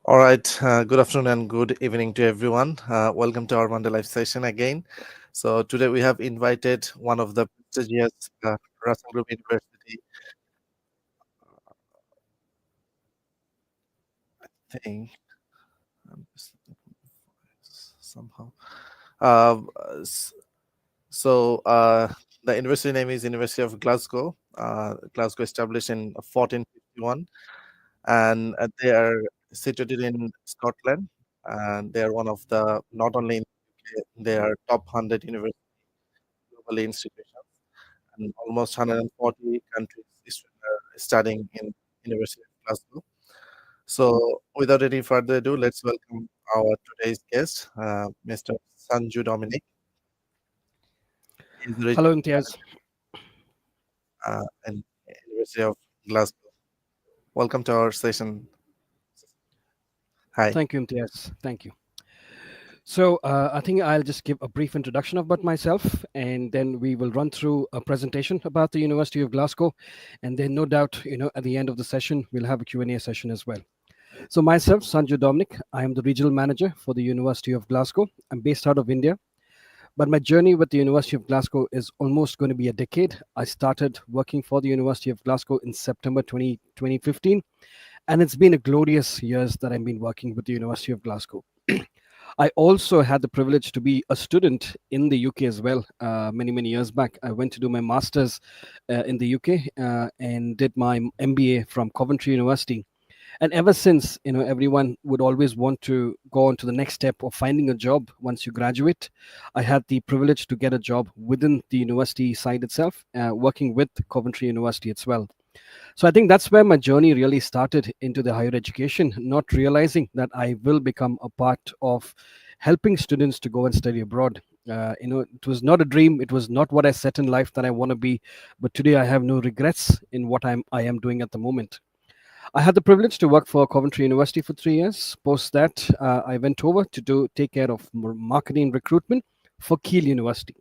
All right. Good afternoon and good evening to everyone. Welcome to our Monday Live session again. So today we have invited one of the prestigious Russell Group University. I think somehow. Uh, s- so the university name is University of Glasgow. Glasgow established in 1451, and they are situated in Scotland. And they are one of the not only in UK, they are top 100 university globally institutions, and almost 140 countries are studying in University of Glasgow. So, without any further ado, let's welcome our today's guest, Mr. Sanju Dominic. He's the Hello, regional Imtiaz. in University of Glasgow. Welcome to our session. Hi. Thank you, Imtiaz. Thank you. So I think I'll just give a brief introduction about myself, and then we will run through a presentation about the University of Glasgow, and then no doubt, at the end of the session, we'll have a Q&A session as well. So myself, Sanju Dominic, I am the regional manager for the University of Glasgow. I'm based out of India, but my journey with the University of Glasgow is almost going to be a decade. I started working for the University of Glasgow in September 2015, and it's been a glorious years that I've been working with the University of Glasgow. I also had the privilege to be a student in the UK as well. Many years back, I went to do my masters in the UK and did my MBA from Coventry University. And ever since, everyone would always want to go on to the next step of finding a job once you graduate. I had the privilege to get a job within the university side itself, working with Coventry University as well. So I think that's where my journey really started into the higher education, not realizing that I will become a part of helping students to go and study abroad. It was not a dream. It was not what I set in life that I want to be. But today I have no regrets in what I am doing at the moment. I had the privilege to work for Coventry University for 3 years. Post that, I went over to take care of marketing recruitment for Kiel University.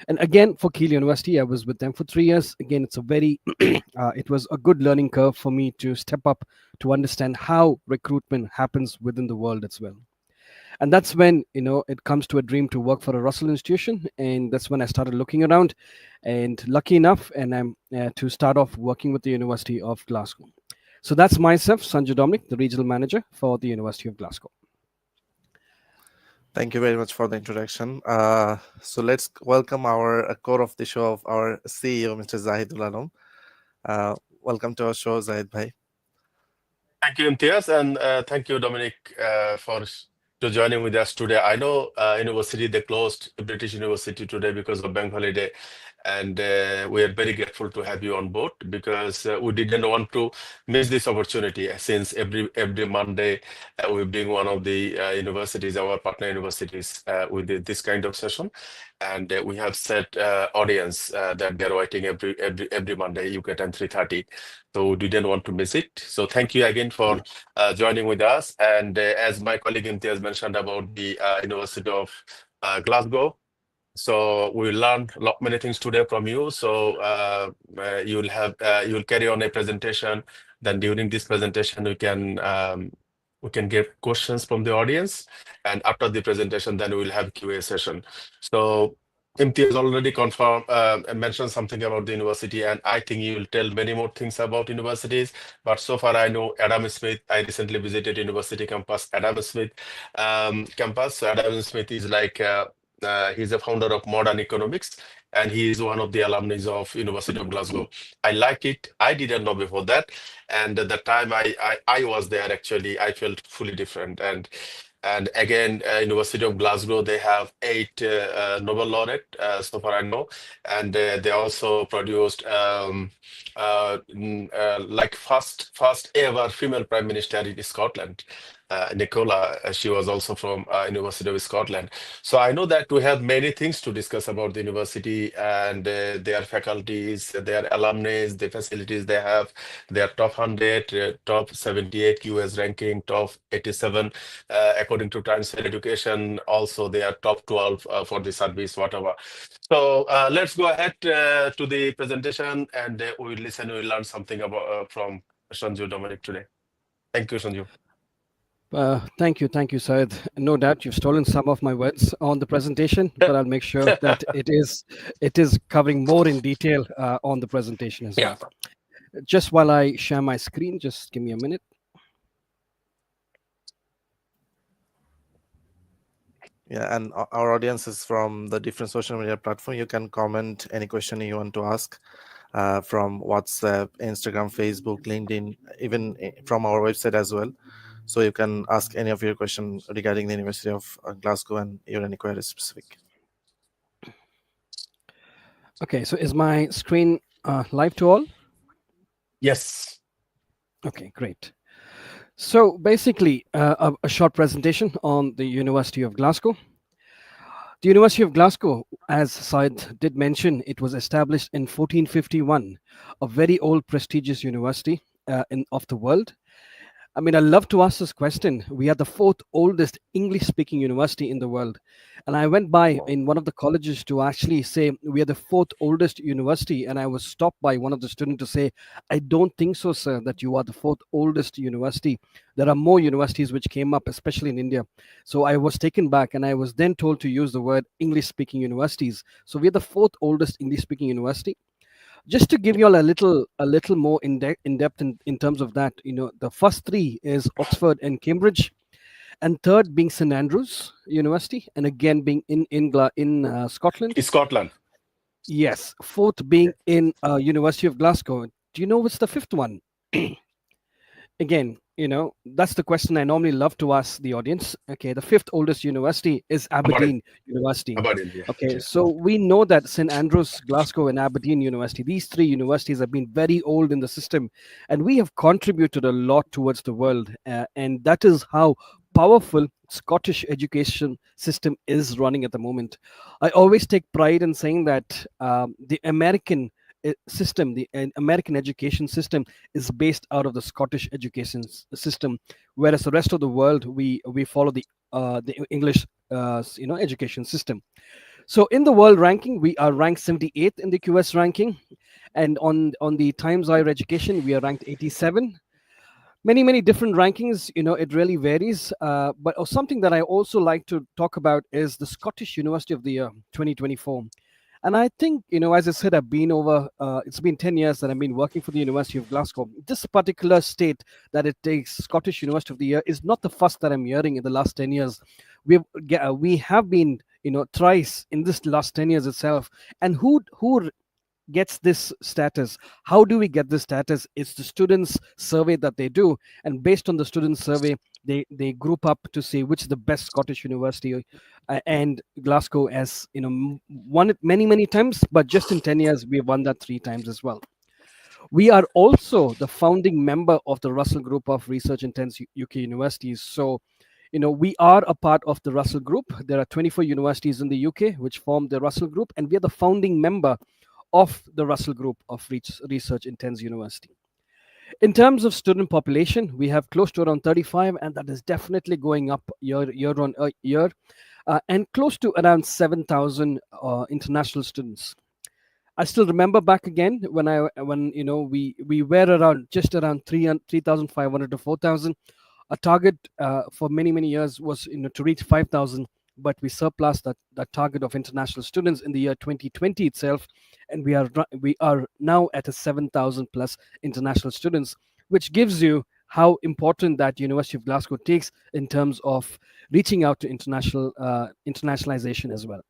And again, for Kiel University, I was with them for 3 years. Again, it's a very, it was a good learning curve for me to step up to understand how recruitment happens within the world as well. And that's when, it comes to a dream to work for a Russell institution. And that's when I started looking around, and lucky enough, and I'm to start off working with the University of Glasgow. So that's myself, Sanju Dominic, the regional manager for the University of Glasgow. Thank you very much for the introduction. So let's welcome our core of the show of our CEO, Mr. Zahidul. Welcome to our show, Zahid Bhai. Thank you, Imtiaz, and thank you, Dominic, to joining with us today. I know university they closed British University today because of bank holiday, and we are very grateful to have you on board because we didn't want to miss this opportunity since every Monday we bring one of the universities, our partner universities, with this kind of session, and we have set audience that they're waiting every Monday UK at 3:30. So we didn't want to miss it. So thank you again for joining with us. And as my colleague Imtiaz mentioned about the University of Glasgow, so we learned many things today from you. So you'll carry on a presentation. Then during this presentation, we can get questions from the audience, and after the presentation, then we'll have Q&A session. So Imtiaz already confirmed mentioned something about the university, and I think you will tell many more things about universities. But so far, I know 𝗟𝗏𝗡. I recently visited University campus, 𝗟𝗏𝗡 campus. So 𝗟𝗏𝗡 is like he's a founder of modern economics, and he is one of the alumni of University of Glasgow. I like it. I didn't know before that, and at the time I was there, actually, I felt fully different. And again, University of Glasgow, they have 8 Nobel laureate, so far I know, and they also produced like first ever female prime minister in Scotland. Nicola, she was also from University of Scotland. So I know that we have many things to discuss about the university and their faculties, their alumni, the facilities they have, their top 100, top 78 US ranking, top 87 according to Times Higher Education. Also, they are top 12 for the service, whatever. So let's go ahead to the presentation, and we'll listen, we'll learn something about from Sanju Dominic today. Thank you, Sanju. Thank you, Syed. No doubt you've stolen some of my words on the presentation, but I'll make sure that it is covering more in detail on the presentation as Yeah. well. Just while I share my screen, just give me a minute. Yeah, and our audience is from the different social media platform. You can comment any question you want to ask from WhatsApp, Instagram, Facebook, LinkedIn, even from our website as well. So you can ask any of your question regarding the University of Glasgow and your any query specific. Okay, so is my screen live to all? Yes. Okay, great. So basically, a short presentation on the University of Glasgow. The University of Glasgow, as Syed did mention, it was established in 1451, a very old, prestigious university of the world. I mean, I love to ask this question. We are the fourth oldest English speaking university in the world. And I went by in one of the colleges to actually say we are the fourth oldest university. And I was stopped by one of the students to say, I don't think so, sir, that you are the fourth oldest university. There are more universities which came up, especially in India. So I was taken back and I was then told to use the word English speaking universities. So we are the fourth oldest English speaking university. Just to give you all a little more in depth in terms of that, the first three is Oxford and Cambridge, and third being St Andrews University, and again being in Scotland. Scotland. Yes, fourth being in University of Glasgow. Do you know what's the fifth one? Again, that's the question I normally love to ask the audience. Okay, the fifth oldest university is Aberdeen. Aberdeen University. Aberdeen, yeah. Okay, so we know that St Andrews, Glasgow, and Aberdeen University, these three universities have been very old in the system, and we have contributed a lot towards the world, and that is how powerful Scottish education system is running at the moment. I always take pride in saying that the American system, the American education system, is based out of the Scottish education system, whereas the rest of the world we follow the English education system. So in the world ranking, we are ranked 78th in the QS ranking, and on the Times Higher Education, we are ranked 87. Many different rankings, it really varies, but something that I also like to talk about is the Scottish University of the Year 2024. And I think, as I said, it's been 10 years that I've been working for the University of Glasgow. This particular state that it takes Scottish University of the Year is not the first that I'm hearing in the last 10 years. We have been, thrice in this last 10 years itself. And who gets this status? How do we get this status? It's the students survey that they do, and based on the students survey, they group up to say which is the best Scottish university, and Glasgow has won it many times, but just in 10 years we have won that 3 times as well. We are also the founding member of the Russell Group of Research Intense UK universities. So we are a part of the Russell Group. There are 24 universities in the UK which form the Russell Group, and we are the founding member of the Russell Group of Research Intense University. In terms of student population, we have close to around 35, and that is definitely going up year on year, and close to around 7,000 international students. I still remember back again when we were just around 3,500 to 4,000. A target for many years was to reach 5,000, but we surpassed that target of international students in the year 2020 itself, and we are now at a 7,000 plus international students, which gives you how important that University of Glasgow takes in terms of reaching out to internationalization as well.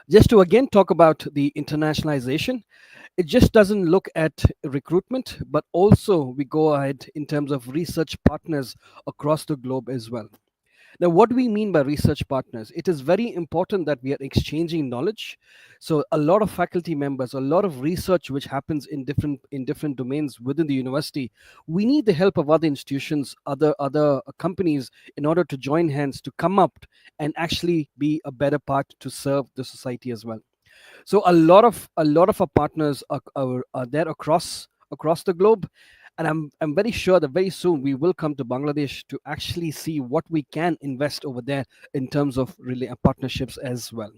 Just to again talk about the internationalization, it just doesn't look at recruitment, but also we go ahead in terms of research partners across the globe as well. Now, what do we mean by research partners? It is very important that we are exchanging knowledge. So a lot of faculty members, a lot of research which happens in different domains within the university, we need the help of other institutions, other companies, in order to join hands to come up and actually be a better part to serve the society as well. So a lot of our partners are there across the globe, and I'm very sure that very soon we will come to Bangladesh to actually see what we can invest over there in terms of really partnerships as well.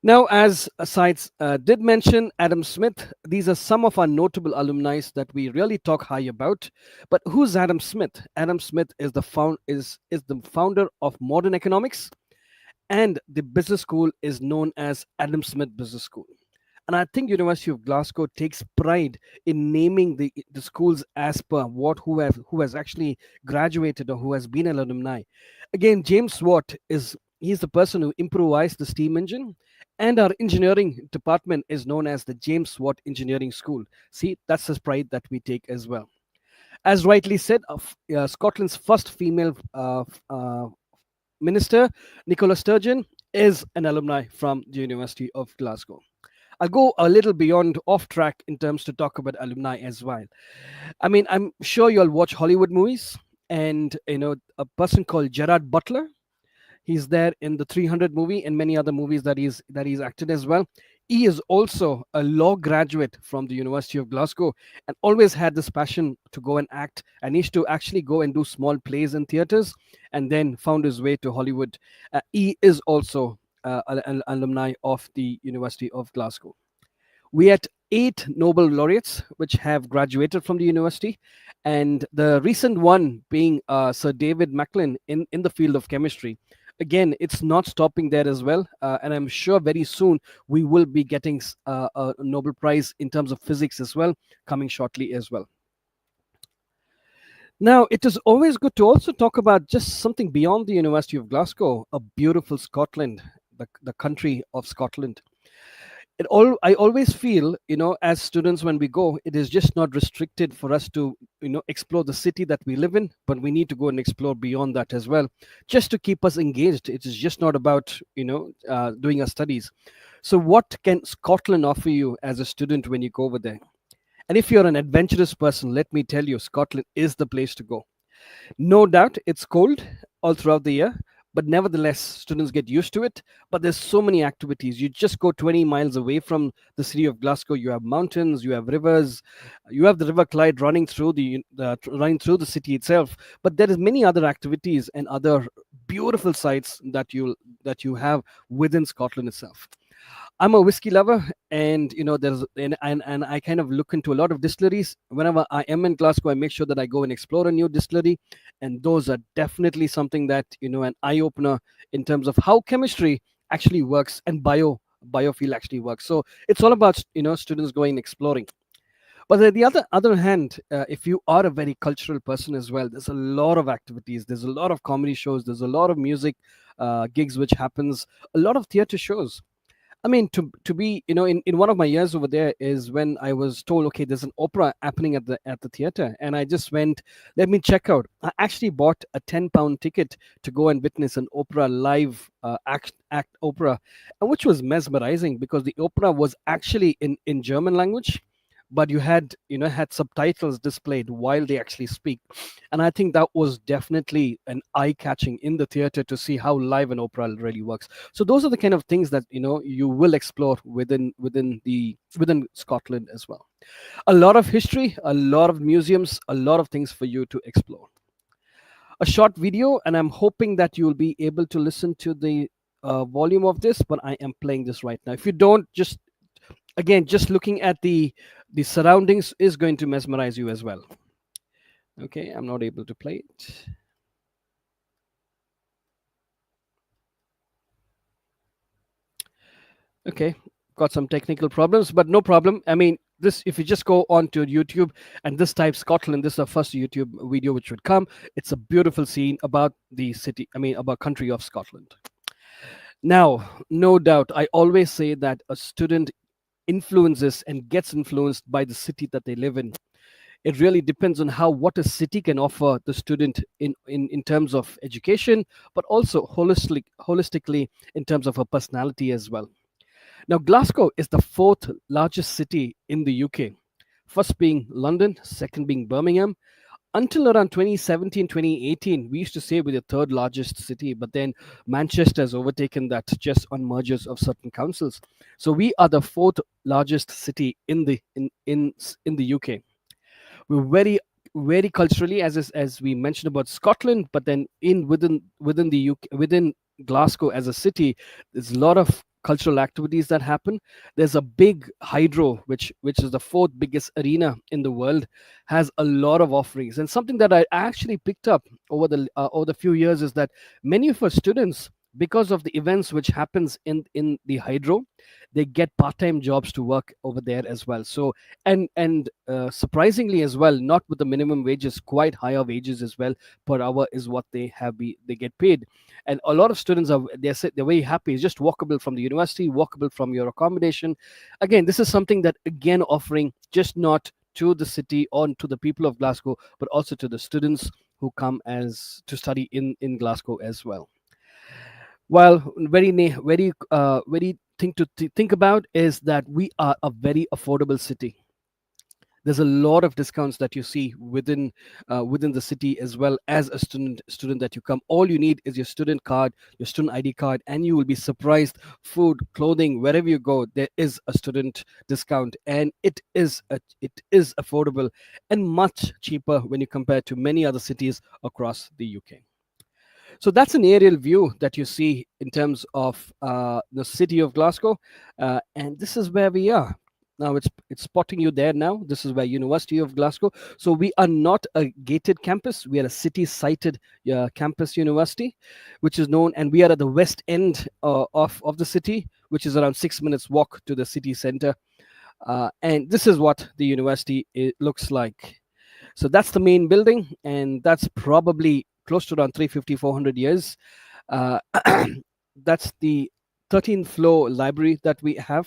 Now, as Sides did mention, Adam Smith, these are some of our notable alumni that we really talk high about. But who's Adam Smith? Adam Smith is is the founder of modern economics, and the business school is known as Adam Smith Business School. And I think University of Glasgow takes pride in naming the schools as per what who has actually graduated or who has been an alumni. Again, James Watt is he's the person who improvised the steam engine, and our engineering department is known as the James Watt Engineering School. See, that's the pride that we take as well. As rightly said, Scotland's first female minister, Nicola Sturgeon, is an alumni from the University of Glasgow. I'll go a little beyond off track in terms to talk about alumni as well. I mean, I'm sure you'll watch Hollywood movies, and a person called Gerard Butler. He's there in the 300 movie and many other movies that he's acted as well. He is also a law graduate from the University of Glasgow and always had this passion to go and act, and used to actually go and do small plays in theaters, and then found his way to Hollywood. He is also an alumni of the University of Glasgow. We had 8 Nobel laureates which have graduated from the university, and the recent one being Sir David Macklin in the field of chemistry. Again, it's not stopping there as well, and I'm sure very soon we will be getting a Nobel Prize in terms of physics as well, coming shortly as well. Now, it is always good to also talk about just something beyond the University of Glasgow, a beautiful Scotland, the country of Scotland. I always feel, as students, when we go, it is just not restricted for us to explore the city that we live in, but we need to go and explore beyond that as well, just to keep us engaged. It is just not about doing our studies. So what can Scotland offer you as a student when you go over there? And if you're an adventurous person, let me tell you, Scotland is the place to go. No doubt it's cold all throughout the year, but nevertheless, students get used to it. But there's so many activities. You just go 20 miles away from the city of Glasgow. You have mountains, you have rivers, you have the River Clyde running through running through the city itself. But there is many other activities and other beautiful sites that you have within Scotland itself. I'm a whiskey lover, and there's and I kind of look into a lot of distilleries. Whenever I am in Glasgow, I make sure that I go and explore a new distillery, and those are definitely something that an eye opener in terms of how chemistry actually works and biofuel actually works. So it's all about students going and exploring. But on the other hand, if you are a very cultural person as well, there's a lot of activities. There's a lot of comedy shows. There's a lot of music gigs which happens. A lot of theatre shows. I mean, to be, in one of my years over there is when I was told, okay, there's an opera happening at the theater, and I just went, let me check out. I actually bought a £10 ticket to go and witness an opera live act opera, and which was mesmerizing because the opera was actually in German language, but you had subtitles displayed while they actually speak. And I think that was definitely an eye catching in the theater to see how live an opera really works. So those are the kind of things that you will explore within Scotland as well. A lot of history, a lot of museums, a lot of things for you to explore. A short video, and I'm hoping that you will be able to listen to the volume of this, but I am playing this right now. If you don't, just looking at the surroundings is going to mesmerize you as well. Okay, I'm not able to play it. Okay, got some technical problems, but no problem. I mean, this, if you just go on to YouTube and this type Scotland, this is the first YouTube video which would come. It's a beautiful scene about the city, about country of Scotland. Now, no doubt, I always say that a student influences and gets influenced by the city that they live in. It really depends on what a city can offer the student in terms of education, but also holistically in terms of a personality as well. Now, Glasgow is the fourth largest city in the UK, first being London, second being Birmingham. Until around 2017, 2018, we used to say we're the third largest city, but then Manchester has overtaken that just on mergers of certain councils. So we are the fourth largest city in the UK. We're very, very culturally, as we mentioned about Scotland, but then within the UK, within Glasgow as a city, there's a lot of cultural activities that happen. There's a big hydro, which is the fourth biggest arena in the world, has a lot of offerings. And something that I actually picked up over the few years is that many of our students, because of the events which happens in the hydro, they get part-time jobs to work over there as well. So and surprisingly as well, not with the minimum wages, quite higher wages as well per hour is what they get paid. And a lot of students are they're very happy. It's just walkable from the university, walkable from your accommodation. Again, this is something that again offering just not to the city or to the people of Glasgow, but also to the students who come as to study in Glasgow as well. Well, very thing to think about is that we are a very affordable city. There's a lot of discounts that you see within the city as well. As a student that you come, all you need is your student card, your student ID card, and you will be surprised. Food, clothing, wherever you go, there is a student discount, and it is affordable and much cheaper when you compare to many other cities across the UK. So that's an aerial view that you see in terms of the city of Glasgow, and this is where we are. Now it's spotting you there now. This is where University of Glasgow. So we are not a gated campus. We are a city-sited campus university, which is known, and we are at the west end of the city, which is around 6 minutes walk to the city center. And this is what the university looks like. So that's the main building, and that's probably close to around 350, 400 years. Uh, that's the 13th floor library that we have.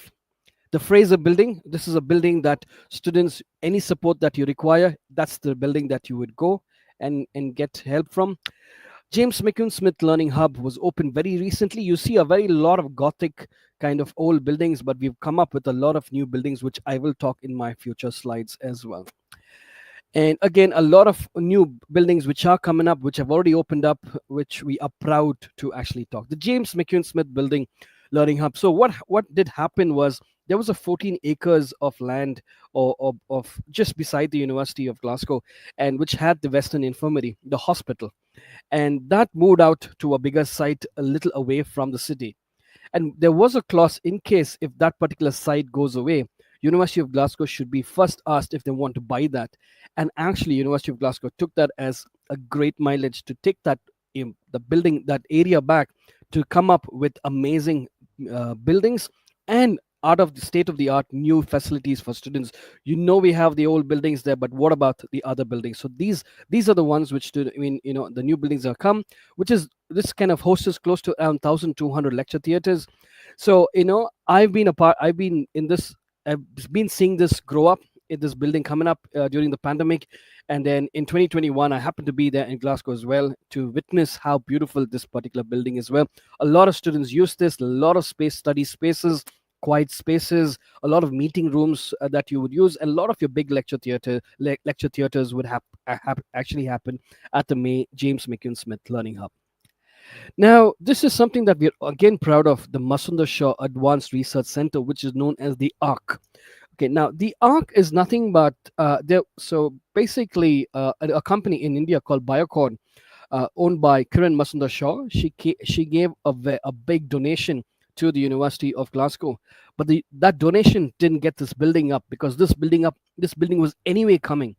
The Fraser building, this is a building that students, any support that you require, that's the building that you would go and get help from. James McEwen Smith Learning Hub was opened very recently. You see a very lot of Gothic kind of old buildings, but we've come up with a lot of new buildings, which I will talk in my future slides as well. And again, a lot of new buildings which are coming up, which have already opened up, which we are proud to actually talk. The James McEwen Smith Building Learning Hub. So what did happen was there was a 14 acres of land or of just beside the University of Glasgow, and which had the Western Infirmary, the hospital, and that moved out to a bigger site a little away from the city. And there was a clause in case if that particular site goes away, University of Glasgow should be first asked if they want to buy that. And actually, University of Glasgow took that as a great mileage to take that the building, that area back, to come up with amazing buildings and out of the state of the art new facilities for students. We have the old buildings there, but what about the other buildings? So these are the ones which the new buildings are come, which is this kind of hosts close to around 1,200 lecture theaters. So I've been in this, I've been seeing this grow up in this building coming up during the pandemic. And then in 2021, I happened to be there in Glasgow as well to witness how beautiful this particular building is. Well, a lot of students use this, a lot of study spaces, quiet spaces, a lot of meeting rooms that you would use. A lot of your big lecture theaters would actually happen at the James McEwen Smith Learning Hub. Now, this is something that we're again proud of, the Masundar Shaw Advanced Research Center, which is known as the 𝗟𝗏. Okay, now the 𝗟𝗏 is nothing but so basically a company in India called Biocon, owned by Kiran Masundar Shaw. She gave a big donation to the University of Glasgow, but that donation didn't get this building up, because this building was anyway coming.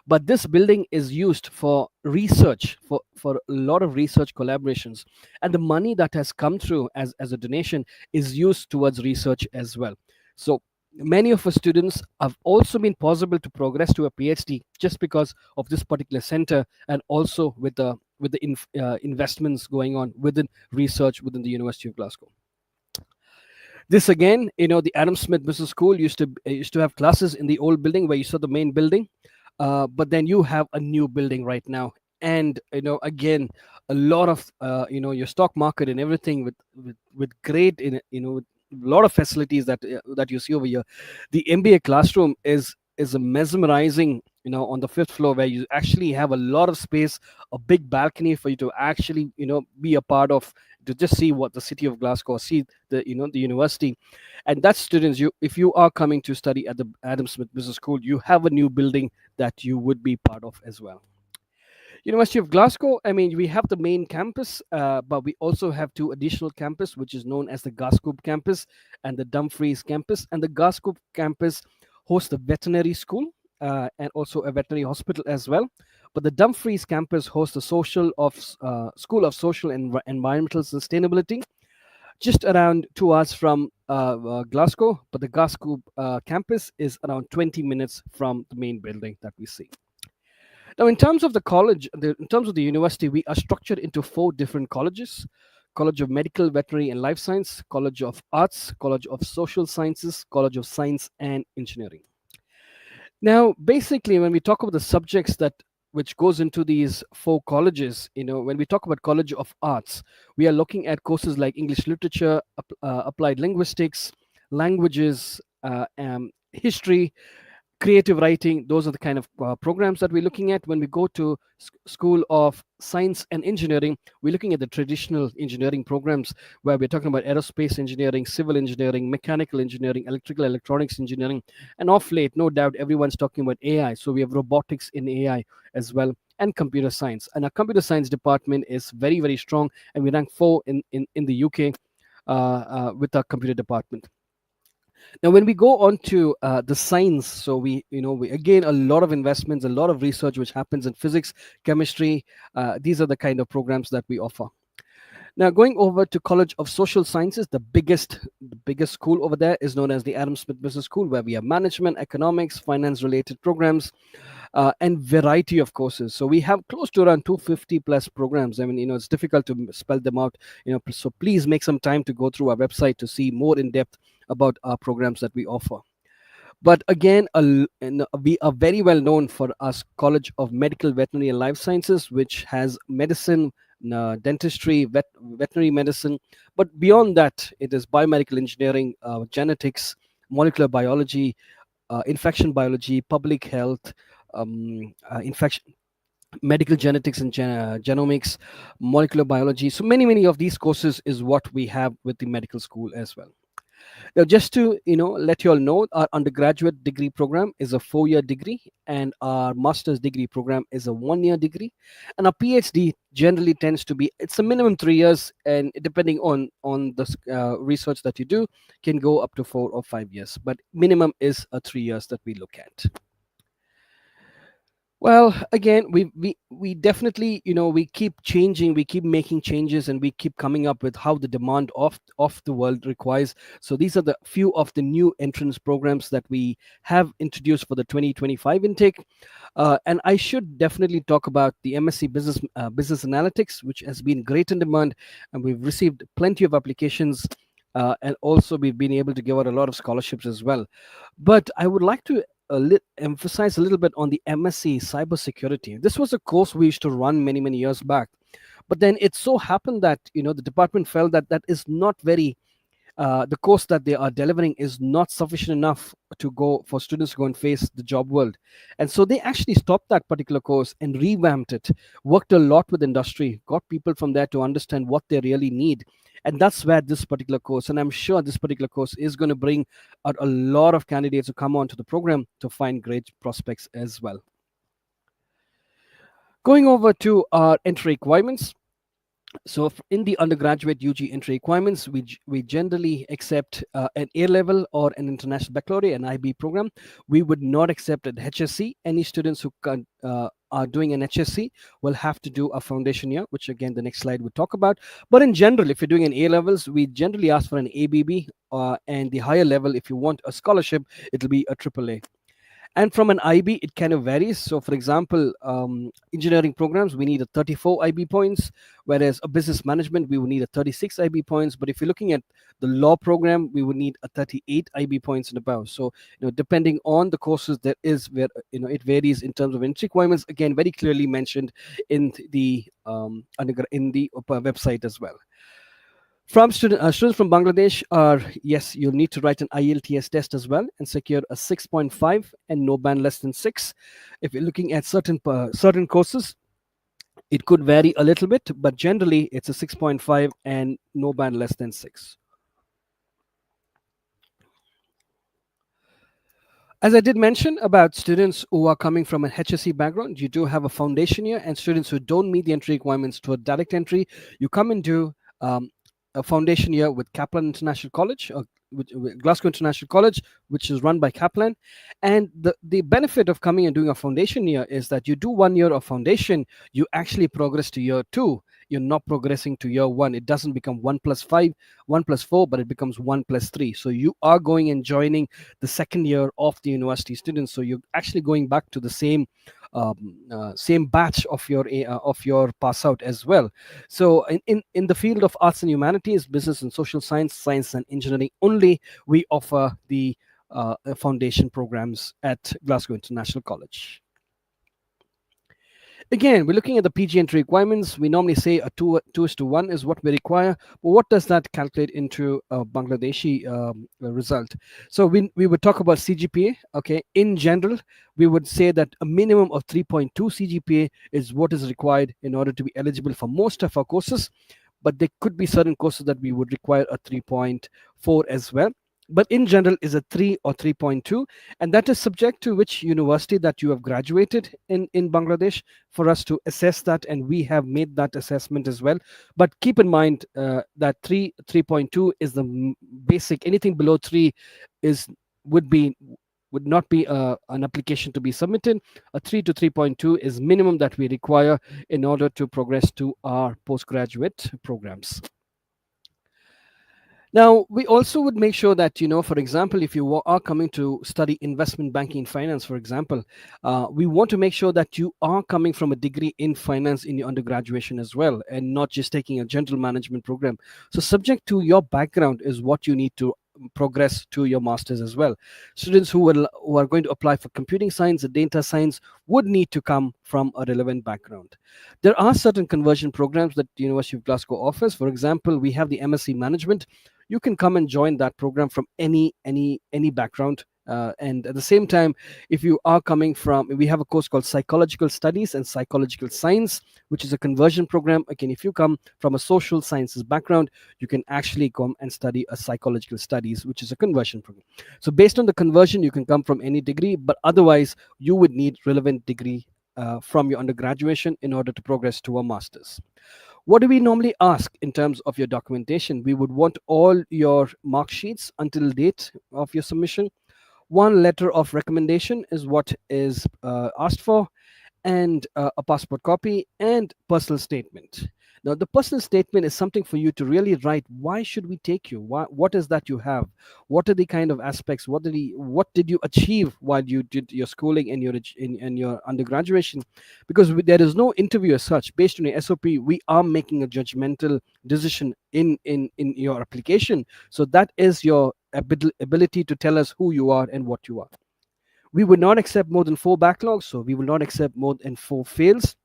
But this building is used for research, for a lot of research collaborations, and the money that has come through as a donation is used towards research as well. So many of our students have also been possible to progress to a PhD just because of this particular center, and also with the investments going on within research within the University of Glasgow. This again, the Adam Smith Business School used to have classes in the old building where you saw the main building, but then you have a new building right now, and again, a lot of your stock market and everything with great with a lot of facilities that you see over here. The MBA classroom is a mesmerizing, on the 5th floor, where you actually have a lot of space, a big balcony for you to actually be a part of, to just see what the city of Glasgow, see the the university. And that's students, if you are coming to study at the Adam Smith Business School, you have a new building that you would be part of as well. University of Glasgow, I mean, we have the main campus, but we also have two additional campus, which is known as the Glasgow campus and the Dumfries campus. And the Glasgow campus hosts the veterinary school and also a veterinary hospital as well. But the Dumfries campus hosts the School of Social and Environmental Sustainability, just around 2 hours from Glasgow. But the Glasgow campus is around 20 minutes from the main building that we see. Now, in terms of the college, in terms of the university, we are structured into 4 different colleges: College of Medical, Veterinary and Life Science, College of Arts, College of Social Sciences, College of Science and Engineering. Now, basically, when we talk about the subjects that which goes into these 4 colleges, when we talk about College of Arts, we are looking at courses like English Literature, Applied Linguistics, Languages, History, creative writing. Those are the kind of programs that we're looking at. When we go to School of Science and Engineering, we're looking at the traditional engineering programs, where we're talking about aerospace engineering, civil engineering, mechanical engineering, electrical electronics engineering, and off late, no doubt, everyone's talking about AI. So we have robotics in AI as well, and computer science. And our computer science department is very, very strong, and we rank 4 in the UK with our computer department. Now, when we go on to the science, so we again, a lot of investments, a lot of research which happens in physics, chemistry. These are the kind of programs that we offer. Now, going over to College of Social Sciences, the biggest school over there is known as the Adam Smith Business School, where we have management, economics, finance-related programs, and variety of courses. So we have close to around 250 plus programs. I mean, it's difficult to spell them out. So please make some time to go through our website to see more in depth about our programs that we offer. But again, we are very well known for our College of Medical, Veterinary and Life Sciences, which has medicine, dentistry, veterinary medicine. But beyond that, it is biomedical engineering, genetics, molecular biology, infection biology, public health, infection, medical genetics and genomics, molecular biology. So many of these courses is what we have with the medical school as well. Now, just to let you all know, our undergraduate degree program is a 4-year degree, and our master's degree program is a 1-year degree, and our PhD generally tends to be, it's a minimum 3 years, and depending on the research that you do, can go up to 4 or 5 years, but minimum is 3 years that we look at. Well, again, we definitely, we keep changing, we keep making changes, and we keep coming up with how the demand of the world requires. So these are the few of the new entrance programs that we have introduced for the 2025 intake. And I should definitely talk about the MSc Business Analytics, which has been great in demand, and we've received plenty of applications. And also we've been able to give out a lot of scholarships as well. But I would like to emphasize a little bit on the MSc Cybersecurity. This was a course we used to run many years back, but then it so happened that the department felt that that is not very the course that they are delivering is not sufficient enough to go for students to go and face the job world. And so they actually stopped that particular course and revamped it, worked a lot with industry, got people from there to understand what they really need. And that's where this particular course, and I'm sure this particular course is going to bring out a lot of candidates who come onto the program to find great prospects as well. Going over to our entry requirements. So in the undergraduate UG entry requirements, we generally accept an A level or an international baccalaureate, an IB program. We would not accept an HSC. Any students who are doing an HSC will have to do a foundation year, which again the next slide would talk about. But in general, if you're doing an A levels, we generally ask for an ABB, and the higher level, if you want a scholarship, it'll be a AAA. And from an IB, it kind of varies. So for example, engineering programs, we need a 34 IB points, whereas a business management, we would need a 36 IB points. But if you're looking at the law program, we would need a 38 IB points and above. So, depending on the courses, there is where, it varies in terms of entry requirements, again, very clearly mentioned in the website as well. From students from Bangladesh are, yes, you'll need to write an IELTS test as well and secure a 6.5 and no band less than 6. If you're looking at certain courses, it could vary a little bit, but generally it's a 6.5 and no band less than 6. As I did mention about students who are coming from an HSC background, you do have a foundation year, and students who don't meet the entry requirements to a direct entry, you come and do a foundation year with Kaplan International College, or with Glasgow International College, which is run by Kaplan. And the benefit of coming and doing a foundation year is that you do 1 year of foundation, you actually progress to year two. You're not progressing to year one. It doesn't become 1+5, 1+4, but it becomes 1+3. So you are going and joining the second year of the university students. So you're actually going back to the same batch of your pass out as well. So in the field of arts and humanities, business and social science, science and engineering only, we offer the foundation programs at Glasgow International College. Again, we're looking at the PG entry requirements. We normally say a 2:1 is what we require. But what does that calculate into a Bangladeshi result? So we would talk about CGPA. Okay, in general, we would say that a minimum of 3.2 CGPA is what is required in order to be eligible for most of our courses. But there could be certain courses that we would require a 3.4 as well. But in general is a 3 or 3.2, and that is subject to which university that you have graduated in Bangladesh for us to assess that, and we have made that assessment as well. But keep in mind that 3.2 is the basic. Anything below 3 is would not be an application to be submitted. A 3 to 3.2 is minimum that we require in order to progress to our postgraduate programs. Now, we also would make sure that, for example, if you are coming to study investment banking and finance, for example, we want to make sure that you are coming from a degree in finance in your undergraduation as well, and not just taking a general management program. So subject to your background is what you need to progress to your masters as well. Students who are going to apply for computing science and data science would need to come from a relevant background. There are certain conversion programs that the University of Glasgow offers. For example, we have the MSc Management. You can come and join that program from any background. And at the same time, if you are coming from, we have a course called Psychological Studies and Psychological Science, which is a conversion program. Again, if you come from a social sciences background, you can actually come and study a Psychological Studies, which is a conversion program. So based on the conversion, you can come from any degree, but otherwise you would need relevant degree from your undergraduation in order to progress to a master's. What do we normally ask in terms of your documentation? We would want all your mark sheets until date of your submission. One letter of recommendation is what is asked for, and a passport copy and personal statement. Now, the personal statement is something for you to really write. Why should we take you? What is that you have? What are the kind of aspects? What did you achieve while you did your schooling and your undergraduation? Because there is no interview as such. Based on your SOP, we are making a judgmental decision in your application. So that is your ability to tell us who you are and what you are. We would not accept more than 4 backlogs, so we will not accept more than 4 fails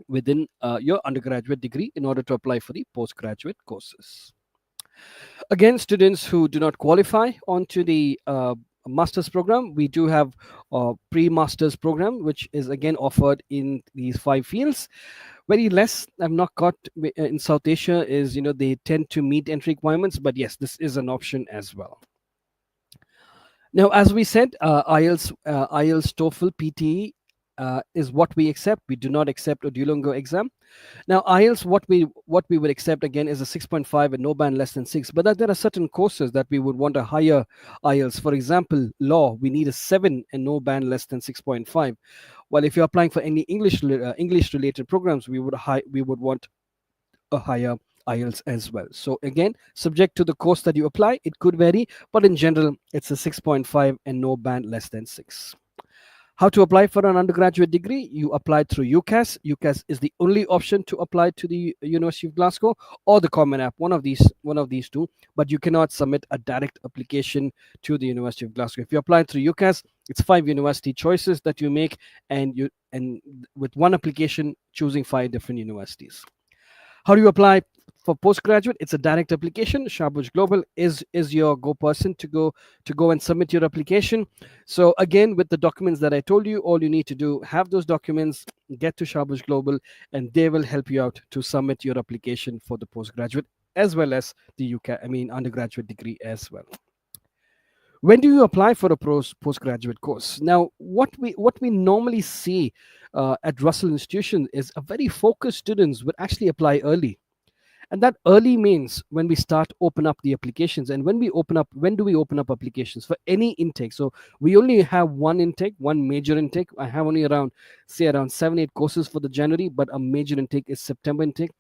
within your undergraduate degree in order to apply for the postgraduate courses. Again, students who do not qualify onto the master's program, we do have a pre-master's program, which is again offered in these 5 fields. Very less I've not got in South Asia is, they tend to meet entry requirements, but yes, this is an option as well. Now, as we said, IELTS, TOEFL, PTE is what we accept. We do not accept a Duolingo exam. Now, IELTS, what we would accept again is a 6.5 and no band less than 6. But there are certain courses that we would want a higher IELTS. For example, law, we need a 7 and no band less than 6.5. While if you're applying for any English related programs, we would want a higher IELTS as well. So again, subject to the course that you apply, it could vary, but in general, it's a 6.5 and no band less than 6. How to apply for an undergraduate degree? You apply through UCAS. UCAS is the only option to apply to the University of Glasgow, or the Common App, one of these two, but you cannot submit a direct application to the University of Glasgow. If you apply through UCAS, it's 5 university choices that you make, and with one application choosing 5 different universities. How do you apply for postgraduate? It's a direct application. Shabuj Global is your go person to go and submit your application. So again, with the documents that I told you, all you need to do, have those documents, get to Shabuj Global, and they will help you out to submit your application for the postgraduate as well as the undergraduate degree as well. When do you apply for a postgraduate course? Now, what we normally see at Russell Institution is a very focused students would actually apply early, and that early means when we start open up the applications. And when do we open up applications for any intake? So we only have one intake, one major intake. I have only around 7 8 courses for the January, but a major intake is September intake.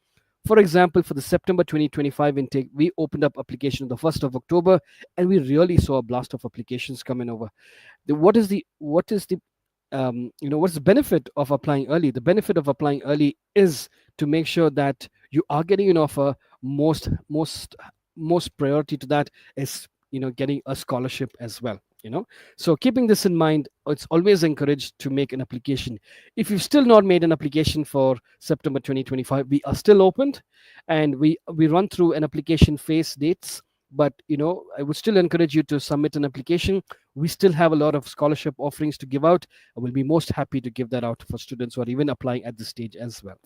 For example, for the September 2025 intake, we opened up application on the 1st of October, and we really saw a blast of applications coming over. What's the benefit of applying early? The benefit of applying early is to make sure that you are getting an offer. Most priority to that is getting a scholarship as well. So keeping this in mind, it's always encouraged to make an application. If you've still not made an application for September 2025, we are still opened, and we run through an application phase dates. But I would still encourage you to submit an application. We still have a lot of scholarship offerings to give out. I will be most happy to give that out for students who are even applying at this stage as well.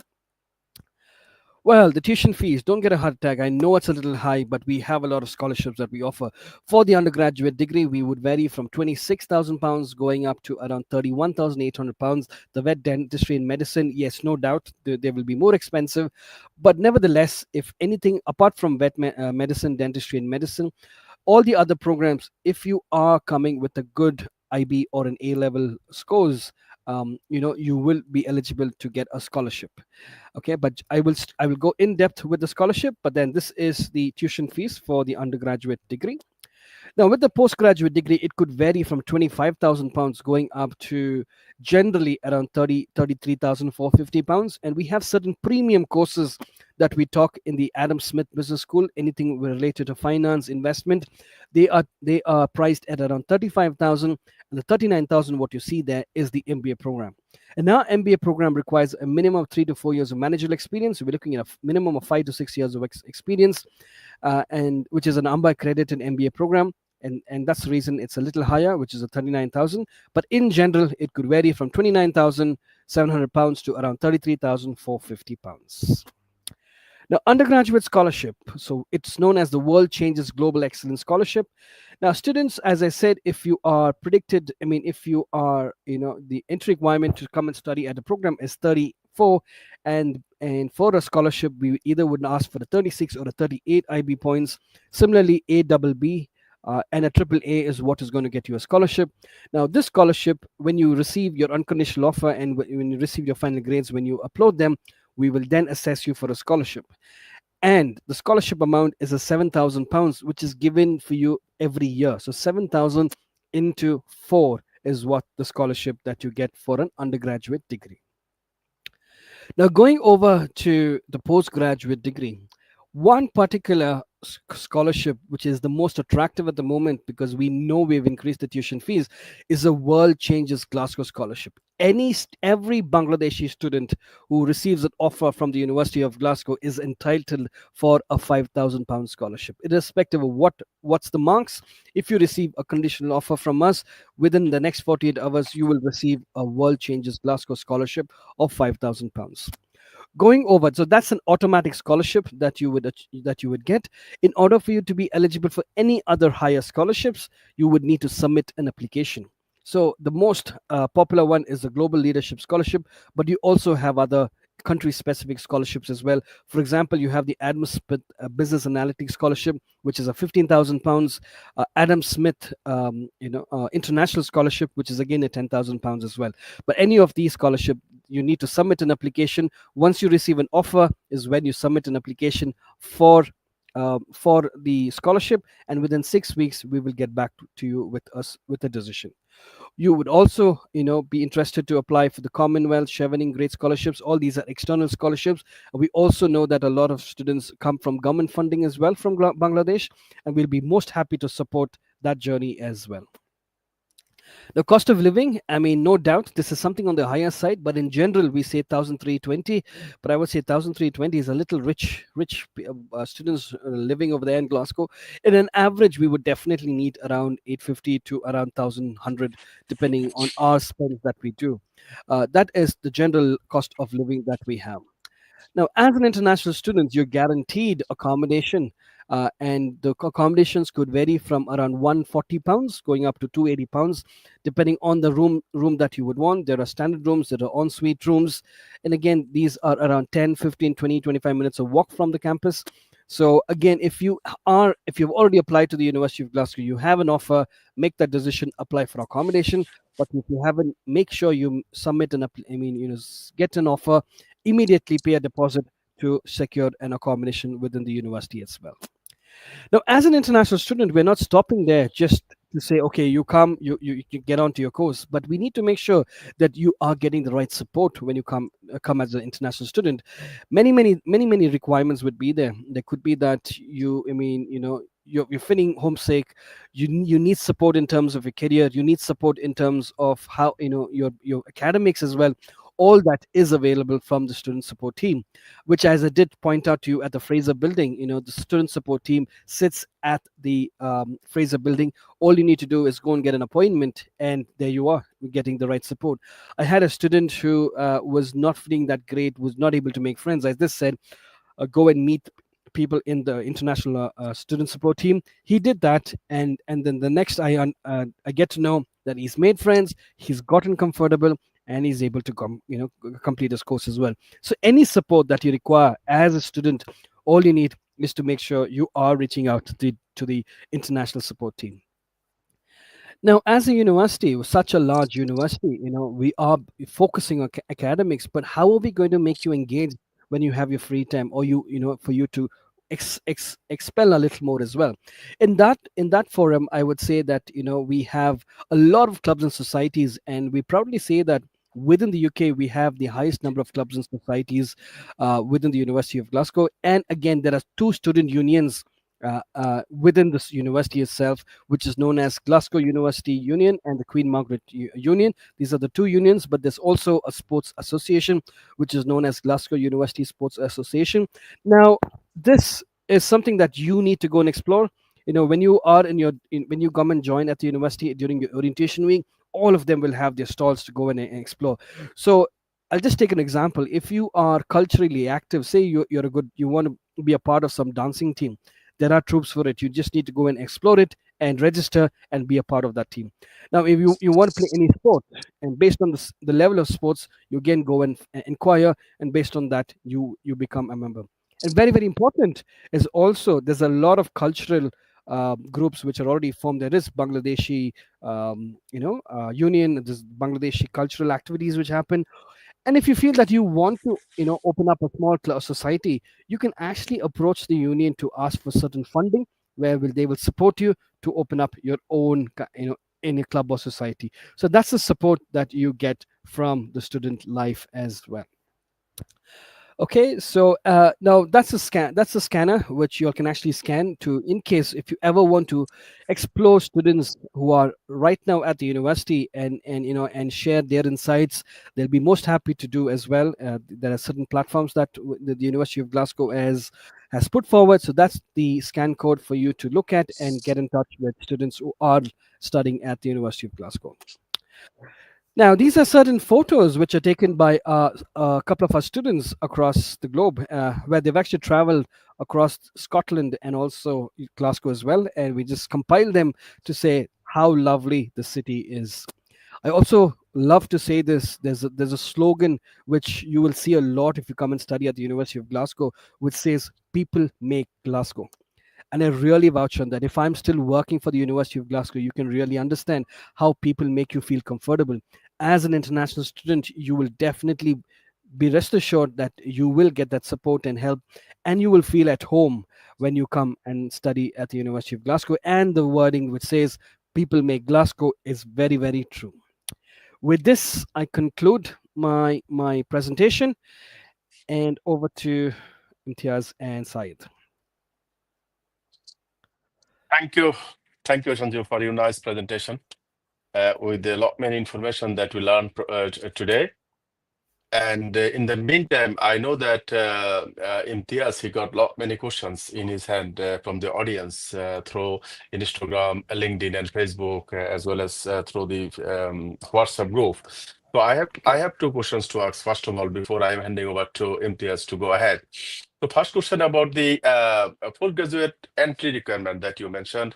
Well, the tuition fees, don't get a heart attack. I know it's a little high, but we have a lot of scholarships that we offer. For the undergraduate degree, we would vary from £26,000 going up to around £31,800. The vet, dentistry and medicine, yes, no doubt, they will be more expensive. But nevertheless, if anything, apart from medicine, dentistry and medicine, all the other programs, if you are coming with a good IB or an A level scores, you will be eligible to get a scholarship. Okay, but I will go in depth with the scholarship. But then this is the tuition fees for the undergraduate degree. Now, with the postgraduate degree, it could vary from £25,000 going up to generally around £33,450. And we have certain premium courses that we talk in the Adam Smith Business School, anything related to finance, investment. They are priced at around 35,000, and the 39,000 what you see there is the MBA program. And now MBA program requires a minimum of 3 to 4 years of managerial experience. So we're looking at a minimum of 5 to 6 years of experience, and which is an AMBA accredited MBA program. And that's the reason it's a little higher, which is a 39,000. But in general, it could vary from £29,700 to around £33,450. Now, undergraduate scholarship. So it's known as the World Changes Global Excellence Scholarship. Now, students, as I said, if you are if you are, the entry requirement to come and study at the program is 34, and for a scholarship, we either would ask for the 36 or the 38 IB points. Similarly, ABB and a triple A is what is going to get you a scholarship. Now, this scholarship, when you receive your unconditional offer and when you receive your final grades, when you upload them, we will then assess you for a scholarship. And the scholarship amount is a £7,000, which is given for you every year. So 7,000 into 4 is what the scholarship that you get for an undergraduate degree. Now, going over to the postgraduate degree, one particular scholarship which is the most attractive at the moment, because we know we've increased the tuition fees, is a World Changes Glasgow scholarship. Every Bangladeshi student who receives an offer from the University of Glasgow is entitled for a £5,000 scholarship, irrespective of what's the marks. If you receive a conditional offer from us, within the next 48 hours you will receive a World Changes Glasgow scholarship of £5,000. Going over, so that's an automatic scholarship that you would get. In order for you to be eligible for any other higher scholarships, you would need to submit an application. So the most popular one is the Global Leadership Scholarship, but you also have other country-specific scholarships as well. For example, you have the Adam Smith Business Analytics Scholarship, which is a £15,000. Adam Smith, International Scholarship, which is again a £10,000 as well. But any of these scholarships, you need to submit an application. Once you receive an offer, is when you submit an application for the scholarship, and within 6 weeks we will get back to you with a decision. You would also, be interested to apply for the Commonwealth, Chevening Great Scholarships. All these are external scholarships. We also know that a lot of students come from government funding as well from Bangladesh, and we'll be most happy to support that journey as well. The cost of living, no doubt, this is something on the higher side, but in general, we say 1,320. But I would say 1,320 is a little rich students living over there in Glasgow. In an average, we would definitely need around 850 to around 1,100, depending on our spend that we do. That is the general cost of living that we have. Now, as an international student, you're guaranteed accommodation. and the accommodations could vary from around £140 going up to £280, depending on the room that you would want. There are standard rooms, there are ensuite rooms, and again, these are around 10, 15, 20, 25 minutes of walk from the campus. So again, if you've already applied to the University of Glasgow, you have an offer, make that decision, apply for accommodation. But if you haven't, make sure you submit get an offer, immediately pay a deposit to secure an accommodation within the university as well. Now, as an international student, we're not stopping there just to say, okay, you come, you get onto your course, but we need to make sure that you are getting the right support when you come as an international student. Many requirements would be there. There could be that you're feeling homesick. You need support in terms of your career. You need support in terms of how your academics as well. All that is available from the student support team, which, as I did point out to you at the Fraser building, the student support team sits at the Fraser building. All you need to do is go and get an appointment, and there you are, getting the right support. I had a student who was not feeling that great, was not able to make friends. As this said, go and meet people in the international student support team. He did that, and then the next I get to know that he's made friends, he's gotten comfortable, and he's able to complete his course as well. So any support that you require as a student, all you need is to make sure you are reaching out to the international support team. Now, as a university, such a large university, we are focusing on academics, but how are we going to make you engage when you have your free time, or for you to expel a little more as well? In that forum, I would say that we have a lot of clubs and societies, and we proudly say that within the UK we have the highest number of clubs and societies within the University of Glasgow. And again, there are two student unions within this university itself, which is known as Glasgow University Union and the Queen Margaret Union. These are the two unions, but there's also a sports association, which is known as Glasgow University Sports Association. Now, this is something that you need to go and explore. When you are when you come and join at the university during your orientation week, all of them will have their stalls to go and explore. So I'll just take an example. If you are culturally active, say you want to be a part of some dancing team, there are troops for it. You just need to go and explore it and register and be a part of that team. Now, if you want to play any sport, and based on the level of sports, you again go and inquire, and based on that, you become a member. And very, very important is also there's a lot of cultural groups which are already formed. There is Bangladeshi, union. There's Bangladeshi cultural activities which happen. And if you feel that you want to open up a small society, you can actually approach the union to ask for certain funding, where they will support you to open up your own in a club or society. So that's the support that you get from the student life as well. Okay, so now that's a scan. That's a scanner which you can actually scan to, in case if you ever want to explore students who are right now at the university and share their insights. They'll be most happy to do as well. There are certain platforms that the University of Glasgow has put forward. So that's the scan code for you to look at and get in touch with students who are studying at the University of Glasgow. Now, these are certain photos which are taken by a couple of our students across the globe, where they've actually traveled across Scotland and also Glasgow as well. And we just compiled them to say how lovely the city is. I also love to say this. There's a slogan which you will see a lot if you come and study at the University of Glasgow, which says, "People make Glasgow." And I really vouch on that. If I'm still working for the University of Glasgow, you can really understand how people make you feel comfortable. As an international student, you will definitely be rest assured that you will get that support and help, and you will feel at home when you come and study at the University of Glasgow. And the wording which says, "People make Glasgow," is very, very true. With this, I conclude my presentation, and over to Imtiaz and Saeed. Thank you. Thank you, Sanju, for your nice presentation with a lot many information that we learned today. And in the meantime, I know that Imtiaz, he got many questions in his hand from the audience through Instagram, LinkedIn, and Facebook, as well as through the WhatsApp group. So I have two questions to ask, first of all, before I'm handing over to Imtiaz to go ahead. So first question about the postgraduate entry requirement that you mentioned,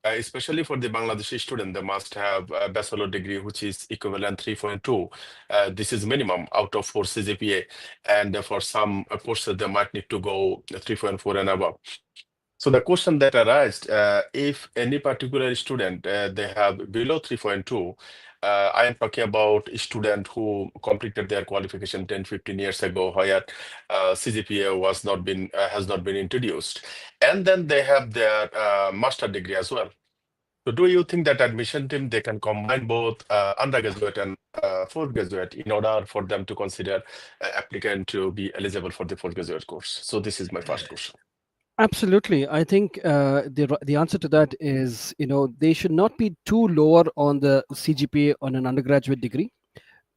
especially for the Bangladeshi student, they must have a bachelor degree which is equivalent 3.2. This is minimum out of 4 CGPA, and for some courses they might need to go 3.4 and above. So the question that arises, if any particular student they have below 3.2, I am talking about a student who completed their qualification 10, 15 years ago, where CGPA has not been introduced, and then they have their master degree as well. So do you think that admission team they can combine both undergraduate and postgraduate in order for them to consider applicant to be eligible for the postgraduate course? So this is my first question. Absolutely. I think the answer to that is, they should not be too lower on the CGPA on an undergraduate degree.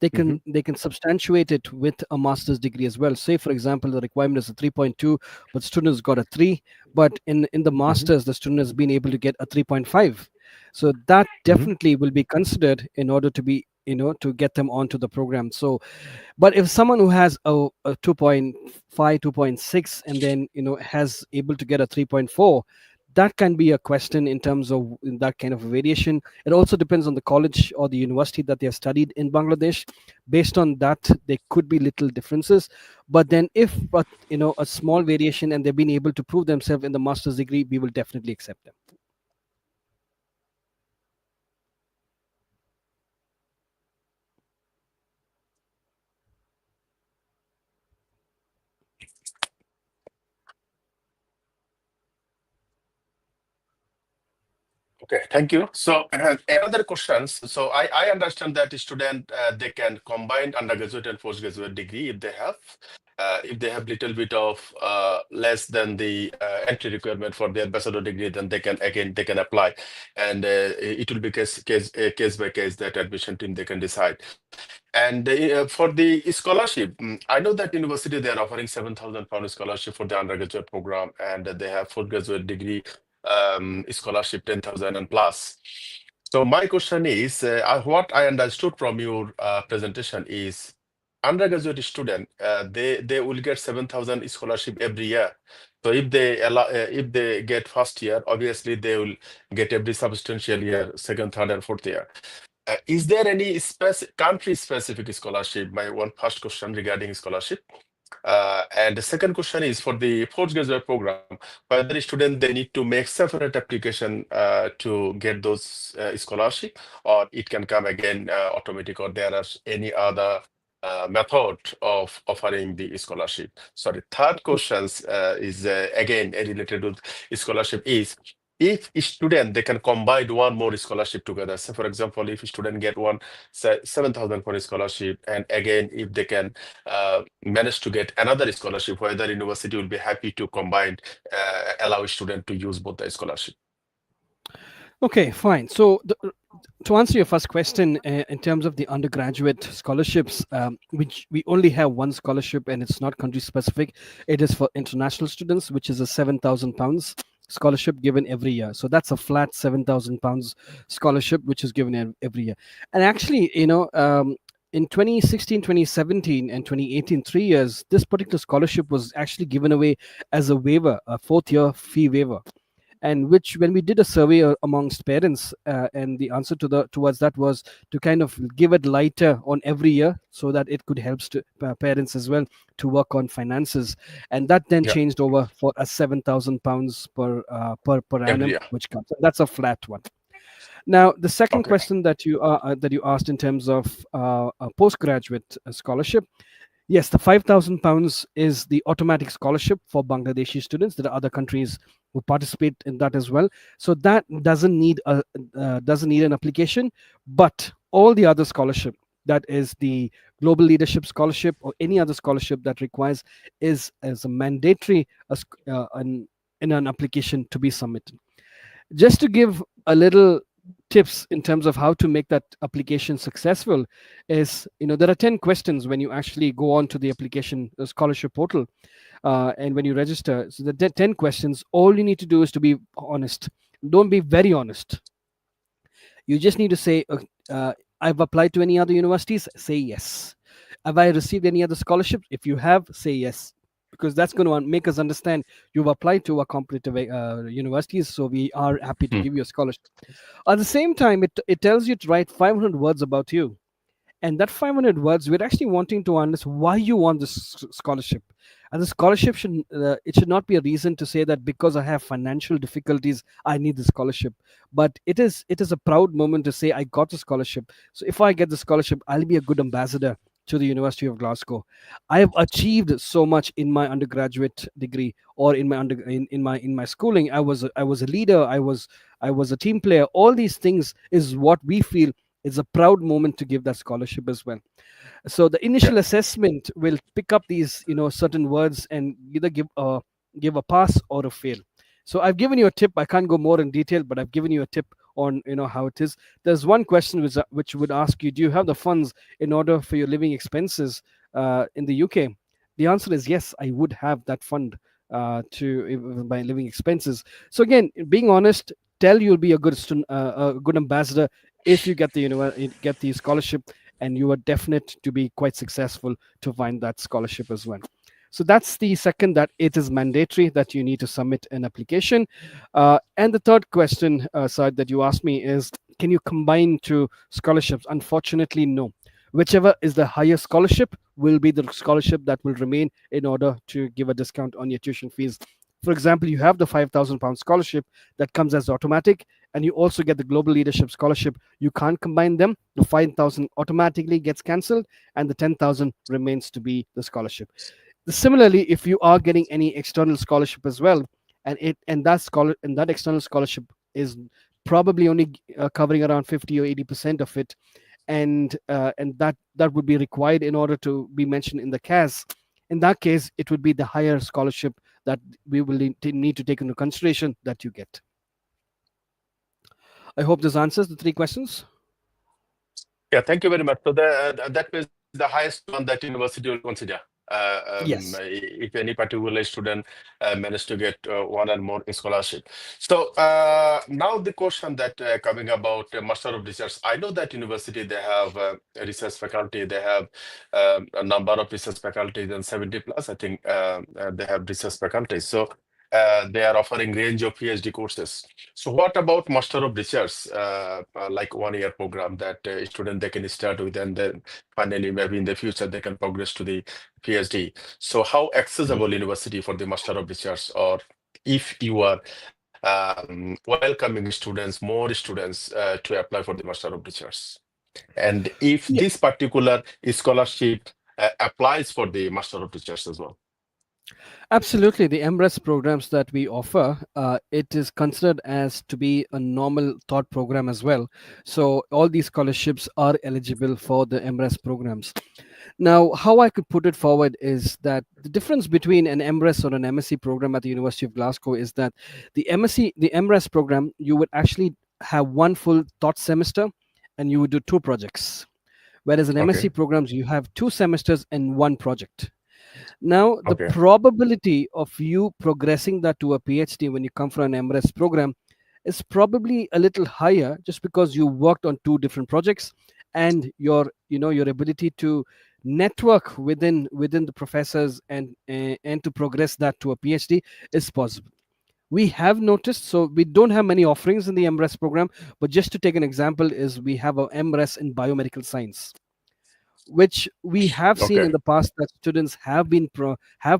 They can substantiate it with a master's degree as well. Say, for example, the requirement is a 3.2, but students got a 3, but in the master's the student has been able to get a 3.5. So that definitely will be considered in order to be, to get them onto the program. So, but if someone who has a 2.5, 2.6, and then has able to get a 3.4, that can be a question in terms of that kind of variation. It also depends on the college or the university that they have studied in Bangladesh. Based on that, there could be little differences. But then if a small variation and they've been able to prove themselves in the master's degree, we will definitely accept them. Okay, thank you. So another questions. So I understand that student they can combine undergraduate and postgraduate degree if they have little bit of less than the entry requirement for their bachelor degree, then they can apply, and it will be case by case that admission team they can decide. And for the scholarship, I know that university they are offering £7,000 scholarship for the undergraduate program, and they have postgraduate degree scholarship 10,000 and plus. So my question is, what I understood from your presentation is, undergraduate student they will get 7,000 scholarship every year. So if they get first year, obviously they will get every substantial year, second, third, and fourth year. Is there any country-specific scholarship? My one first question regarding scholarship. And the second question is for the postgraduate program, whether student they need to make separate application to get those scholarship, or it can come again automatic, or there are any other method of offering the scholarship. Sorry, third questions is again related to scholarship is, if a student they can combine one more scholarship together. So for example, if a student get one 7,000 for a scholarship, and again if they can manage to get another scholarship, whether university will be happy to combine, allow a student to use both the scholarship. Okay, fine. So to answer your first question, in terms of the undergraduate scholarships, which we only have one scholarship and it's not country specific. It is for international students, which is a £7,000 scholarship given every year. So that's a flat £7,000 scholarship, which is given every year. And actually, in 2016, 2017, and 2018, 3 years, this particular scholarship was actually given away as a waiver, a 4th-year fee waiver. And which, when we did a survey amongst parents, and the answer towards that was to kind of give it lighter on every year, so that it could help parents as well to work on finances. And that then changed over for a £7,000 per annum, which comes. That's a flat one. Now, the second question that you asked in terms of a postgraduate scholarship. Yes, the £5,000 is the automatic scholarship for Bangladeshi students. There are other countries who participate in that as well. So that doesn't need an application, but all the other scholarship, that is the Global Leadership Scholarship or any other scholarship that requires, is as a mandatory in an application to be submitted. Just to give a little tips in terms of how to make that application successful is, there are 10 questions when you actually go on to the application, the scholarship portal, and when you register. So the 10 questions, all you need to do is to be honest. Don't be very honest. You just need to say, I've applied to any other universities, say yes. Have I received any other scholarships? If you have, say yes. because that's going to make us understand you've applied to a competitive universities, so we are happy to Hmm. give you a scholarship. At the same time, it tells you to write 500 words about you, and that 500 words we're actually wanting to understand why you want this scholarship. And the scholarship should it should not be a reason to say that because I have financial difficulties I need the scholarship, but it is a proud moment to say I got the scholarship. So if I get the scholarship, I'll be a good ambassador to the University of Glasgow. I have achieved so much in my undergraduate degree, or in my in my schooling. I was a leader, I was a team player. All these things is what we feel is a proud moment to give that scholarship as well. So the Yeah. initial assessment will pick up these certain words and either give a pass or a fail. So I've given you a tip. I can't go more in detail, but I've given you a tip on how it is. There's one question which would ask you, do you have the funds in order for your living expenses in the UK? The answer is yes, I would have that fund to my living expenses. So again, being honest, tell you'll be a good student, a good ambassador if you get the scholarship, and you are definite to be quite successful to find that scholarship as well. So that's the second, that it is mandatory that you need to submit an application. And the third question, Saad, that you asked me is, can you combine two scholarships? Unfortunately, no. Whichever is the higher scholarship will be the scholarship that will remain in order to give a discount on your tuition fees. For example, you have the £5,000 scholarship that comes as automatic, and you also get the Global Leadership Scholarship. You can't combine them. The 5,000 automatically gets cancelled, and the 10,000 remains to be the scholarship. Similarly, if you are getting any external scholarship as well, and that external scholarship is probably only covering around 50 or 80% of it, and that would be required in order to be mentioned in the CAS. In that case, it would be the higher scholarship that we will need to take into consideration that you get. I hope this answers the three questions. Yeah, thank you very much. So that means the highest one that university will consider. Yes. If any particular student managed to get one or more scholarship. So now the question that coming about Master of Research. I know that university they have a research faculty. They have a number of research faculties and 70 plus. I think they have research faculties. So they are offering range of PhD courses. So what about Master of Research, like 1 year program that student they can start with, and then finally maybe in the future they can progress to the PhD. So how accessible university for the Master of Research, or if you are welcoming students, more students to apply for the Master of Research, and if Yeah. this particular scholarship applies for the Master of Research as well. Absolutely. The MRES programs that we offer, it is considered as to be a normal thought program as well. So all these scholarships are eligible for the MRES programs. Now, how I could put it forward is that the difference between an MRES or an MSc program at the University of Glasgow is that the MRES program, you would actually have one full thought semester, and you would do two projects. Whereas in Okay. MSc programs, you have 2 semesters and one project. Now, the Okay. probability of you progressing that to a PhD when you come from an MRS program is probably a little higher, just because you worked on two different projects, and your ability to network within the professors and to progress that to a PhD is possible. We have noticed, so we don't have many offerings in the MRes program, but just to take an example, is we have a MRes in biomedical science, which we have seen Okay. in the past that students have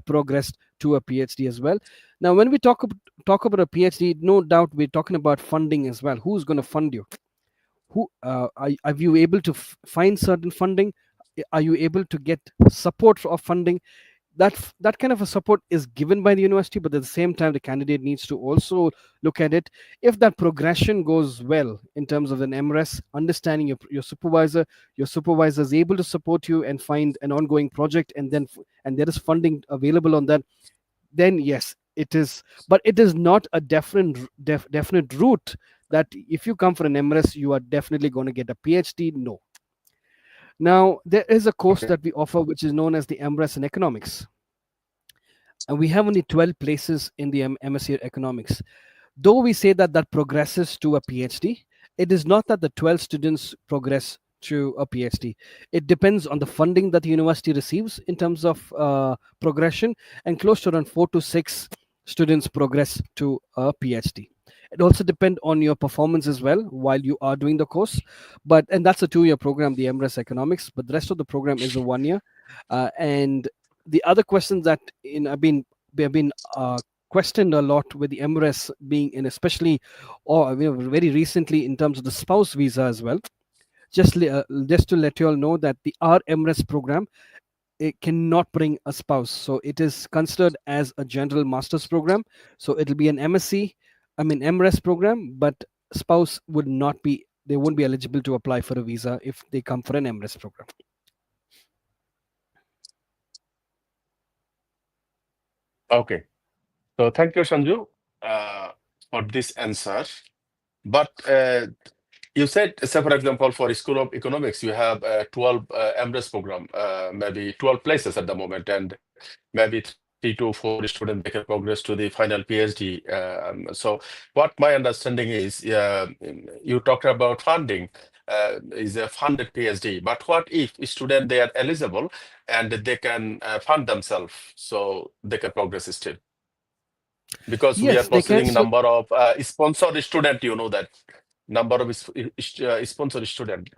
progressed to a PhD as well. Now, when we talk about a PhD, no doubt we're talking about funding as well. Who's going to fund you? Who are you able to find certain funding? Are you able to get support of funding? That kind of a support is given by the university, but at the same time the candidate needs to also look at it. If that progression goes well in terms of an MRes, understanding your supervisor is able to support you and find an ongoing project, and there is funding available on that, then yes, it is. But it is not a definite route that if you come for an MRes you are definitely going to get a PhD. No. Now, there is a course Okay. that we offer which is known as the MRes in economics, and we have only 12 places in the MSc economics. Though we say that progresses to a PhD, it is not that the 12 students progress to a PhD. It depends on the funding that the university receives in terms of progression, and close to around 4 to 6 students progress to a PhD. It also depends on your performance as well while you are doing the course, and that's a 2-year program, the MRes Economics. But the rest of the program is a 1 year. And the other questions that have been questioned a lot with the MRes being in, especially or very recently in terms of the spouse visa as well. Just to let you all know that the RMRES program, it cannot bring a spouse, so it is considered as a general master's program. So it'll be an MRES program, but spouse would not be, they won't be eligible to apply for a visa if they come for an MRES program. Okay. So thank you, Sanju, for this answer. But you said, say for example, for School of Economics, you have 12 MRes program, maybe 12 places at the moment, and maybe 3 to 4 students they can progress to the final PhD. So what my understanding is, you talked about funding. Is a funded PhD, but what if a student they are eligible and they can fund themselves so they can progress still? Because we are Yes, they can. proceeding number of sponsored student, you know that number of sponsored student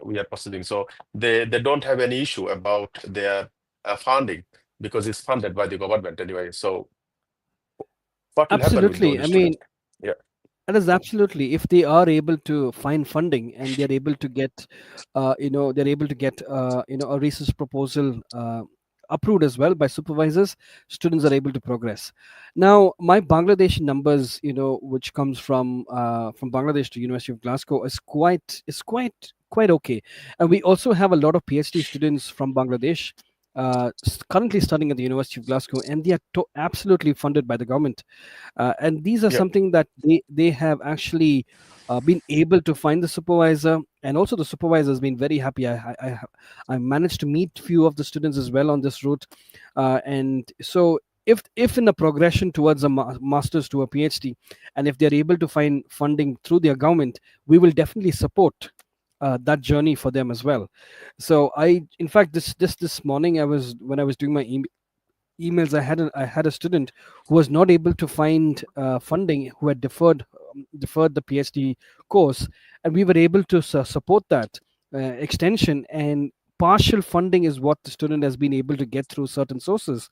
we are proceeding, so they don't have any issue about their funding because it's funded by the government anyway. So what will happen with Absolutely. those students? Yeah, That is absolutely, if they are able to find funding and they're able to get, they're able to get, a research proposal approved as well by supervisors, students are able to progress. Now, my Bangladesh numbers, which comes from Bangladesh to University of Glasgow, is quite okay, and we also have a lot of PhD students from Bangladesh. Currently studying at the University of Glasgow, and they are absolutely funded by the government, and these are yeah, something that they have actually been able to find the supervisor, and also the supervisor has been very happy. I managed to meet few of the students as well on this route, and so if in the progression towards a master's to a PhD, and if they're able to find funding through their government, we will definitely support that journey for them as well. So in fact, this morning, when I was doing my emails, I had a student who was not able to find funding, who had deferred the PhD course, and we were able to support that extension, and partial funding is what the student has been able to get through certain sources.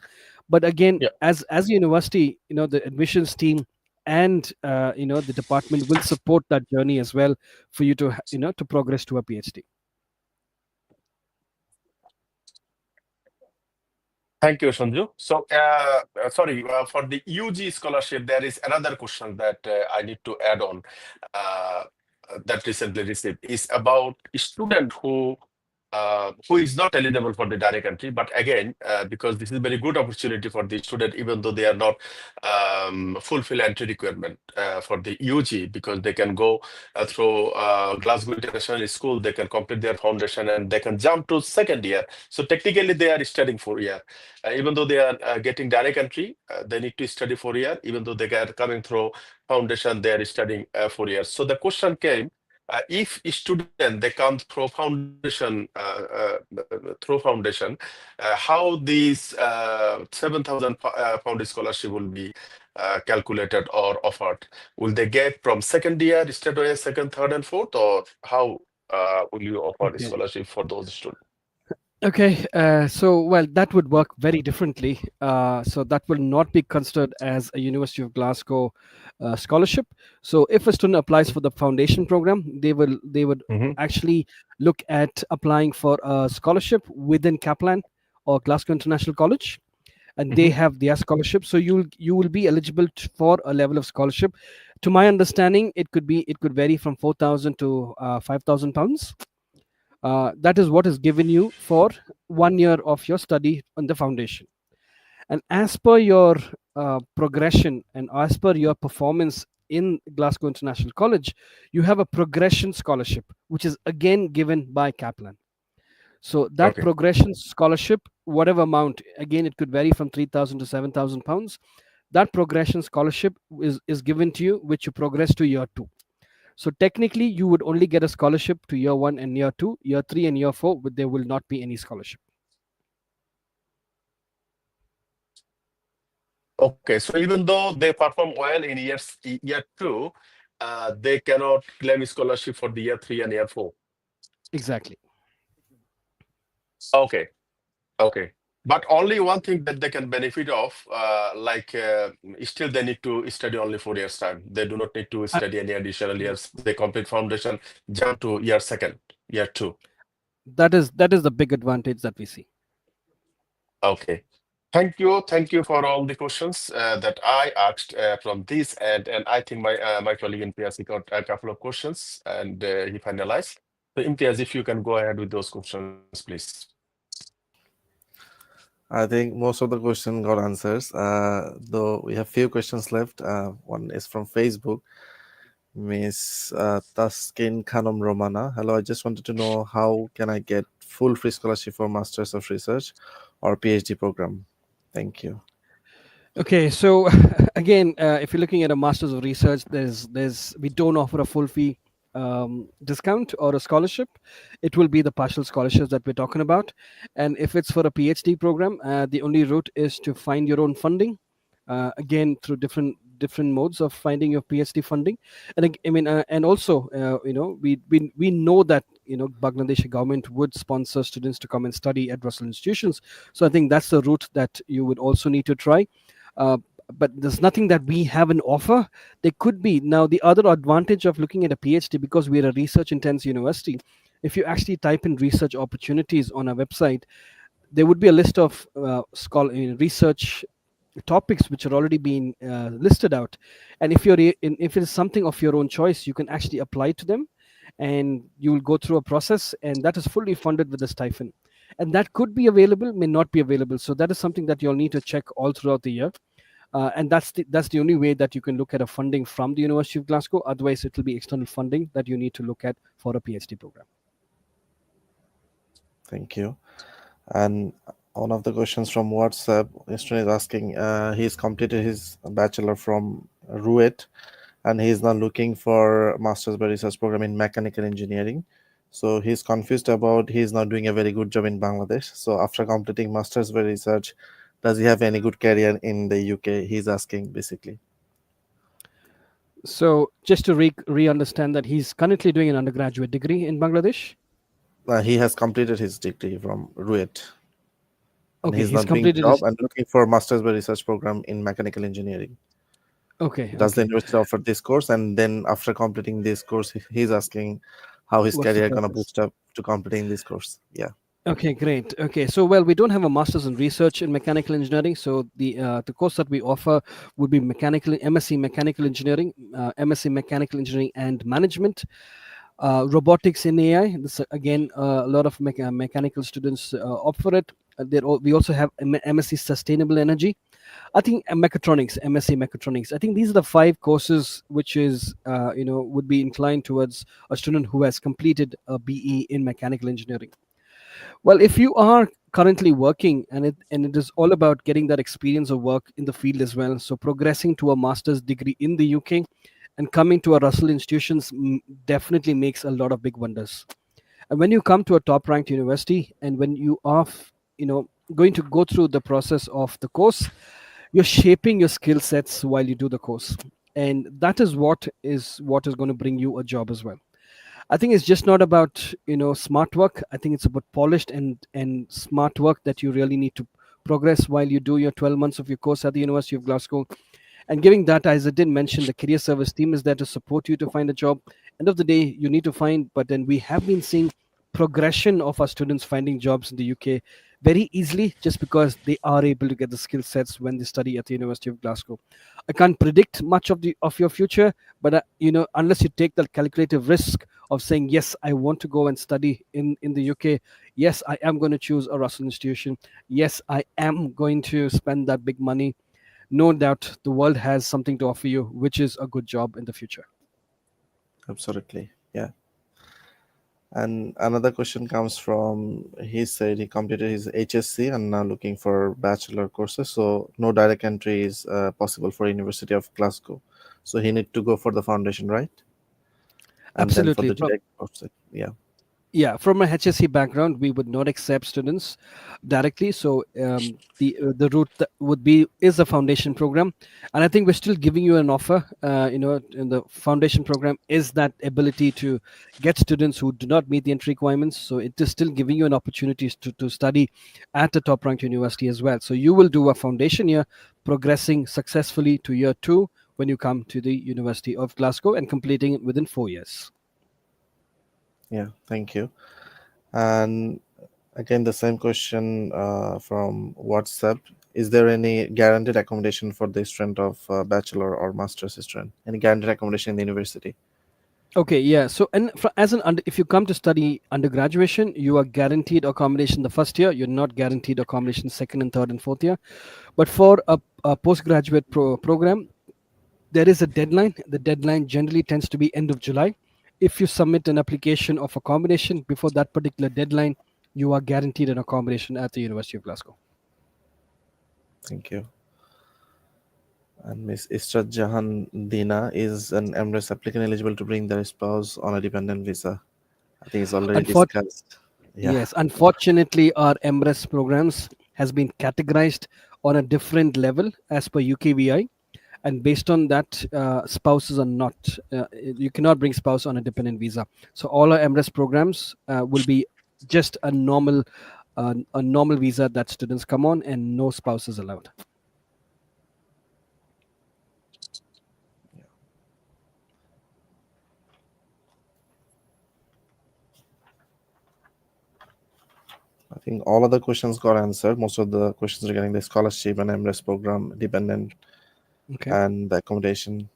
But again, yeah. as a university, the admissions team and the department will support that journey as well for you to to progress to a PhD. Thank you, Sanju. So, sorry, for the UG scholarship, there is another question that I need to add on uh, that recently received is about a student who is not eligible for the direct entry, but again, because this is a very good opportunity for the student, even though they are not fulfill entry requirement for the UG, because they can go through Glasgow International School, they can complete their foundation and they can jump to second year. So technically they are studying 4 year. Even though they are getting direct entry, they need to study 4 year. Even though they are coming through foundation, they are studying 4 years. So the question came, if a student they come through foundation, how these 7,000 pound scholarship will be calculated or offered? Will they get from second year straight away, second, third, and fourth, or how will you offer the Okay. scholarship for those students? Okay, so well, that would work very differently. So that will not be considered as a University of Glasgow scholarship. So if a student applies for the foundation program, they would Mhm, actually look at applying for a scholarship within Kaplan or Glasgow International College, and they mhm. have their scholarship. So you will be eligible for a level of scholarship. To my understanding, it could vary from 4,000 to 5,000 pounds. That is what is given you for 1 year of your study on the foundation. And as per your progression and as per your performance in Glasgow International College, you have a progression scholarship, which is again given by Kaplan. So that Okay. progression scholarship, whatever amount, again, it could vary from 3,000 to 7,000 pounds. That progression scholarship is given to you, which you progress to year 2. So technically, you would only get a scholarship to year 1 and year 2, year 3 and year 4, but there will not be any scholarship. Okay, so even though they perform well in year 2, they cannot claim scholarship for the year 3 and year 4. Exactly. Okay, okay. But only one thing that they can benefit of, still they need to study only 4 years time. They do not need to Uh, study any additional years. They complete foundation, jump to year 2, year 2. that is the big advantage that we see. Okay. Thank you for all the questions that I asked from this, and I think my colleague Imtiaz got a couple of questions and he finalized. So Imtiaz, if you can go ahead with those questions, please. I think most of the question got answers. Though we have few questions left. One is from Facebook. Miss Taskin Khanum Romana. Hello, I just wanted to know how can I get full free scholarship for Masters of Research or PhD program? Thank you. Okay, so again, if you're looking at a Masters of Research, there's we don't offer a full fee discount or a scholarship. It will be the partial scholarships that we're talking about. And if it's for a PhD program, the only route is to find your own funding. Again, through different modes of finding your PhD funding. And I mean, and also, we know that Bangladeshi government would sponsor students to come and study at Russell institutions. So I think that's the route that you would also need to try. uh, but there's nothing that we have an offer. There could be. Now the other advantage of looking at a PhD, because we're a research intense university, if you actually type in research opportunities on our website, there would be a list of research topics which are already being listed out. And if it is something of your own choice, you can actually apply to them, and you will go through a process, and that is fully funded with a stipend. And that could be available, may not be available. So that is something that you'll need to check all throughout the year. And that's the only way that you can look at a funding from the University of Glasgow. Otherwise, it will be external funding that you need to look at for a PhD program. Thank you. And one of the questions from WhatsApp, a student is asking, he's completed his bachelor from RUET, and he's now looking for master's by research program in mechanical engineering. So he's confused about he's not doing a very good job in Bangladesh. So after completing master's by research, does he have any good career in the UK? He's asking basically. So just to re-understand that, he's currently doing an undergraduate degree in Bangladesh. He has completed his degree from RUET. And Okay, he's he's not doing completed job his. and looking for master's by research program in mechanical engineering. Okay, Does the okay. university offer this course? And then after completing this course, he's asking how his What's the career gonna process? boost up to completing this course. Yeah. Okay, great. Okay, so well, we don't have a master's in research in mechanical engineering. So the course that we offer would be MSc mechanical engineering, MSc mechanical engineering and management, robotics in AI. This again, a lot of mechanical students opt for it. We also have MSc sustainable energy. I think mechatronics, MSc mechatronics. I think these are the 5 courses which is would be inclined towards a student who has completed a BE in mechanical engineering. Well, if you are currently working, and it is all about getting that experience of work in the field as well, so progressing to a master's degree in the UK and coming to a Russell institutions definitely makes a lot of big wonders. And when you come to a top ranked university, and when you are going to go through the process of the course, you're shaping your skill sets while you do the course, and that is what is going to bring you a job as well. I think it's just not about smart work. I think it's about polished and smart work that you really need to progress while you do your 12 months of your course at the University of Glasgow. And giving that, as I did mention, the career service team is there to support you to find a job. End of the day, you need to find, but then we have been seeing progression of our students finding jobs in the UK very easily, just because they are able to get the skill sets when they study at the University of Glasgow. I can't predict much of your future, but unless you take that calculative risk of saying, yes, I want to go and study in the UK, yes, I am going to choose a Russell institution, yes, I am going to spend that big money, no doubt the world has something to offer you, which is a good job in the future. Absolutely. Yeah. And another question comes from, he said he completed his HSC and now looking for bachelor courses. So no direct entry is possible for University of Glasgow. So he need to go for the foundation, right? and then for Absolutely. the direct offset, yeah. Yeah, from a HSC background, we would not accept students directly. So the route that would be is a foundation program, and I think we're still giving you an offer. In the foundation program is that ability to get students who do not meet the entry requirements. So it is still giving you an opportunity to study at a top ranked university as well. So you will do a foundation year, progressing successfully to year two when you come to the University of Glasgow and completing it within 4 years. Yeah, thank you. And again, the same question from WhatsApp. Is there any guaranteed accommodation for the student of bachelor or master's student? Any guaranteed accommodation in the university? Okay, yeah. So, and if you come to study undergraduation, you are guaranteed accommodation the first year. You're not guaranteed accommodation second and third and fourth year. But for a postgraduate program, there is a deadline. The deadline generally tends to be end of July. If you submit an application of accommodation before that particular deadline, you are guaranteed an accommodation at the University of Glasgow. Thank you. And Miss Jahan Dina, is an 𝗟𝗡𝗡 applicant eligible to bring their spouse on a dependent visa? I think it's already discussed. Yeah. Yes, unfortunately, our 𝗟𝗡𝗡 programs has been categorized on a different level as per UKVI, and based on that, spouses are not. You cannot bring spouse on a dependent visa. So all our 𝗟𝗡𝗡 programs will be just a normal visa that students come on, and no spouses allowed. I think all other questions got answered. Most of the questions regarding the scholarship and 𝗟𝗡𝗡 program, dependent, Okay. and the accommodation.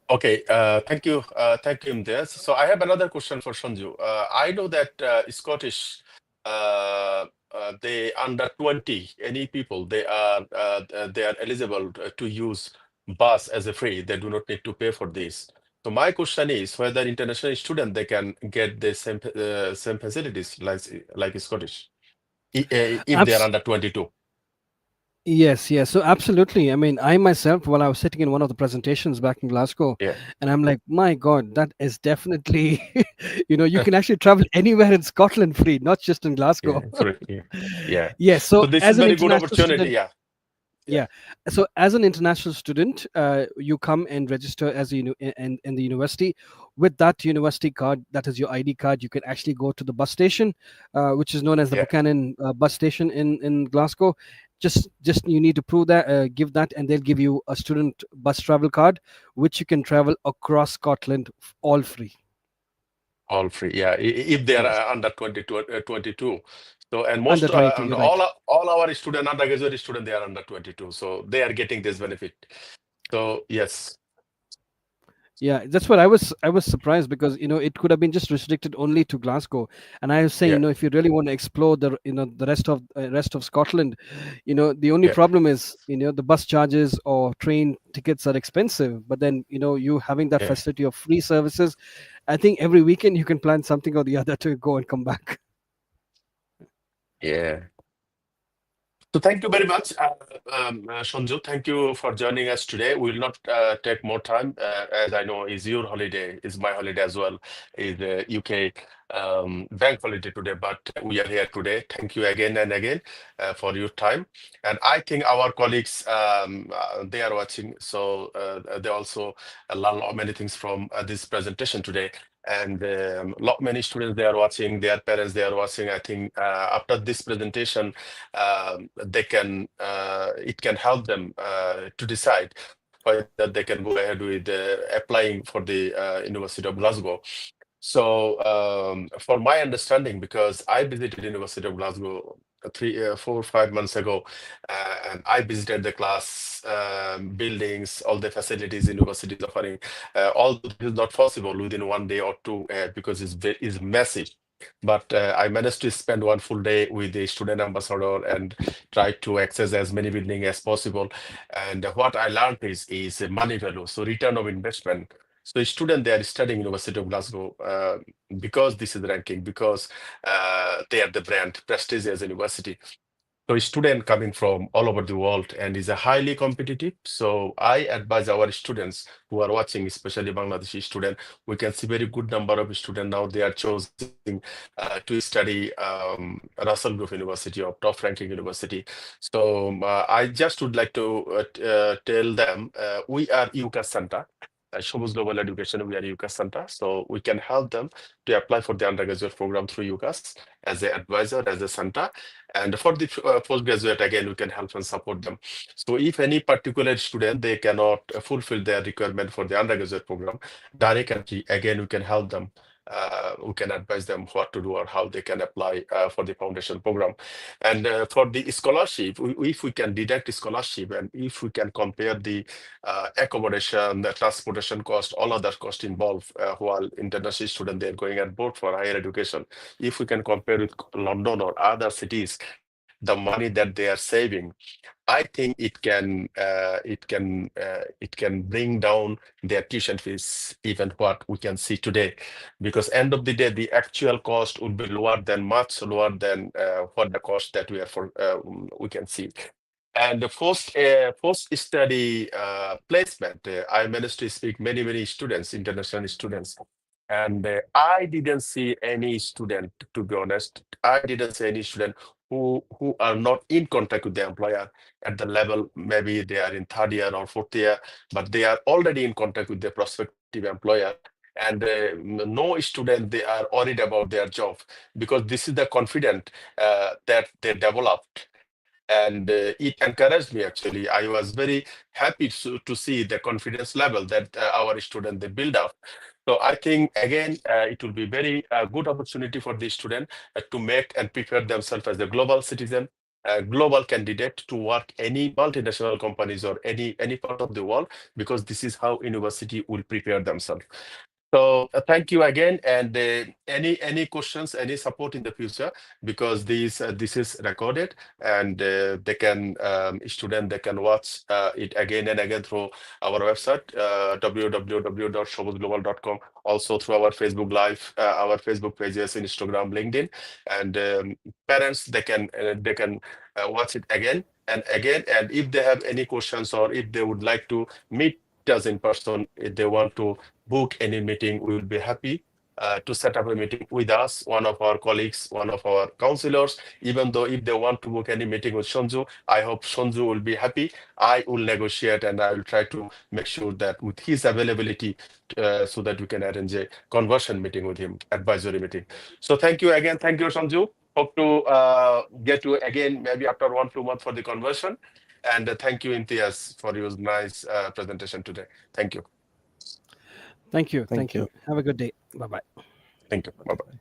Okay, thank you, Imtiaz. So I have another question for Sanju. I know that Scottish, they under 20, any people, they are eligible to use bus as a free. They do not need to pay for this. So my question is whether international student they can get the same facilities like Scottish if they are under 22. Yes, yes. So absolutely. I mean, I myself, while I was sitting in one of the presentations back in Glasgow, Yeah. and I'm like, my God, that is definitely, you can actually travel anywhere in Scotland free, not just in Glasgow. Yeah, sorry. Yeah. Yeah. Yes. So So this is as an very good international opportunity. student, Yeah. yeah. So as an international student, you come and register as in the university. With that university card, that is your ID card, you can actually go to the bus station, which is known as the Yeah. Buchanan bus station in Glasgow. Just you need to prove that, give that, and they'll give you a student bus travel card, which you can travel across Scotland all free. All free, yeah. If they are Yes. under 22. So and Under most 22, and you're right. all our student undergraduate student they are under 22, so they are getting this benefit. So yes, Yeah, that's what I was surprised, because it could have been just restricted only to Glasgow, and I was saying, yeah, if you really want to explore the rest of Scotland, the only yeah, problem is the bus charges or train tickets are expensive, but then you having that yeah, facility of free services, I think every weekend you can plan something or the other to go and come back. yeah. So thank you very much, Sanju. Thank you for joining us today. We will not take more time, as I know is your holiday, is my holiday as well, is the UK bank holiday today. But we are here today. Thank you again and again for your time. And I think our colleagues, they are watching, so they also learn many things from this presentation today. And many students they are watching, their parents they are watching. I think after this presentation, they can it can help them to decide whether they can go ahead with applying for the University of Glasgow. So for my understanding, because I visited University of Glasgow 4 or 5 months ago, and I visited the class buildings, all the facilities university is offering. Although this is not possible within 1 day or two because it's massive. But I managed to spend one full day with the student ambassador and try to access as many buildings as possible. And what I learned is money value, so return of investment. So students they are studying University of Glasgow because this is the ranking, because they are the brand prestigious university. So student coming from all over the world and is a highly competitive. So I advise our students who are watching, especially Bangladeshi student, we can see very good number of students now they are choosing to study Russell Group University or top ranking university. So I just would like to tell them we are UCAS Center. Shabuj Global Education, we are UCAS Center, so we can help them to apply for the undergraduate program through UCAS as an advisor, as a center. And for the postgraduate, again, we can help and support them. So if any particular student, they cannot fulfill their requirement for the undergraduate program, directly, again, we can help them. We can advise them what to do or how they can apply for the foundation program. And for the scholarship, if we can deduct scholarship and if we can compare the accommodation, the transportation cost, all other costs involved while international student they're going abroad for higher education. If we can compare with London or other cities, the money that they are saving, I think it can bring down their tuition fees even what we can see today, because end of the day the actual cost would be lower than much lower than what the cost that we can see. And the post study placement, I managed to speak many students, international students, and I didn't see any student, to be honest, I didn't see any student who are not in contact with the employer at the level, maybe they are in third year or fourth year, but they are already in contact with their prospective employer. And no student, they are worried about their job, because this is the confidence that they developed. And it encouraged me, actually. I was very happy to see the confidence level that our student they build up. So I think, again, it will be very good opportunity for the student to make and prepare themselves as a global citizen, a global candidate to work any multinational companies or any part of the world, because this is how university will prepare themselves. So thank you again, and any questions, any support in the future, because this is recorded, and they can student they can watch it again and again through our website www.shabujglobal.com, also through our Facebook Live, our Facebook pages, Instagram, LinkedIn, and parents they can watch it again and again. And if they have any questions or if they would like to meet us in person, if they want to book any meeting, we will be happy to set up a meeting with us, one of our colleagues, one of our counselors. Even though if they want to book any meeting with Sanju, I hope Sanju will be happy. I will negotiate and I will try to make sure that with his availability, so that we can arrange a conversion meeting with him, advisory meeting. So thank you again. Thank you, Sanju. Hope to get you again maybe after 1-2 months for the conversion. And thank you, Imtiaz, for your nice presentation today. Thank you. Thank you. Thank Thank you. you. Have a good day. Bye bye. Thank you. Bye-bye.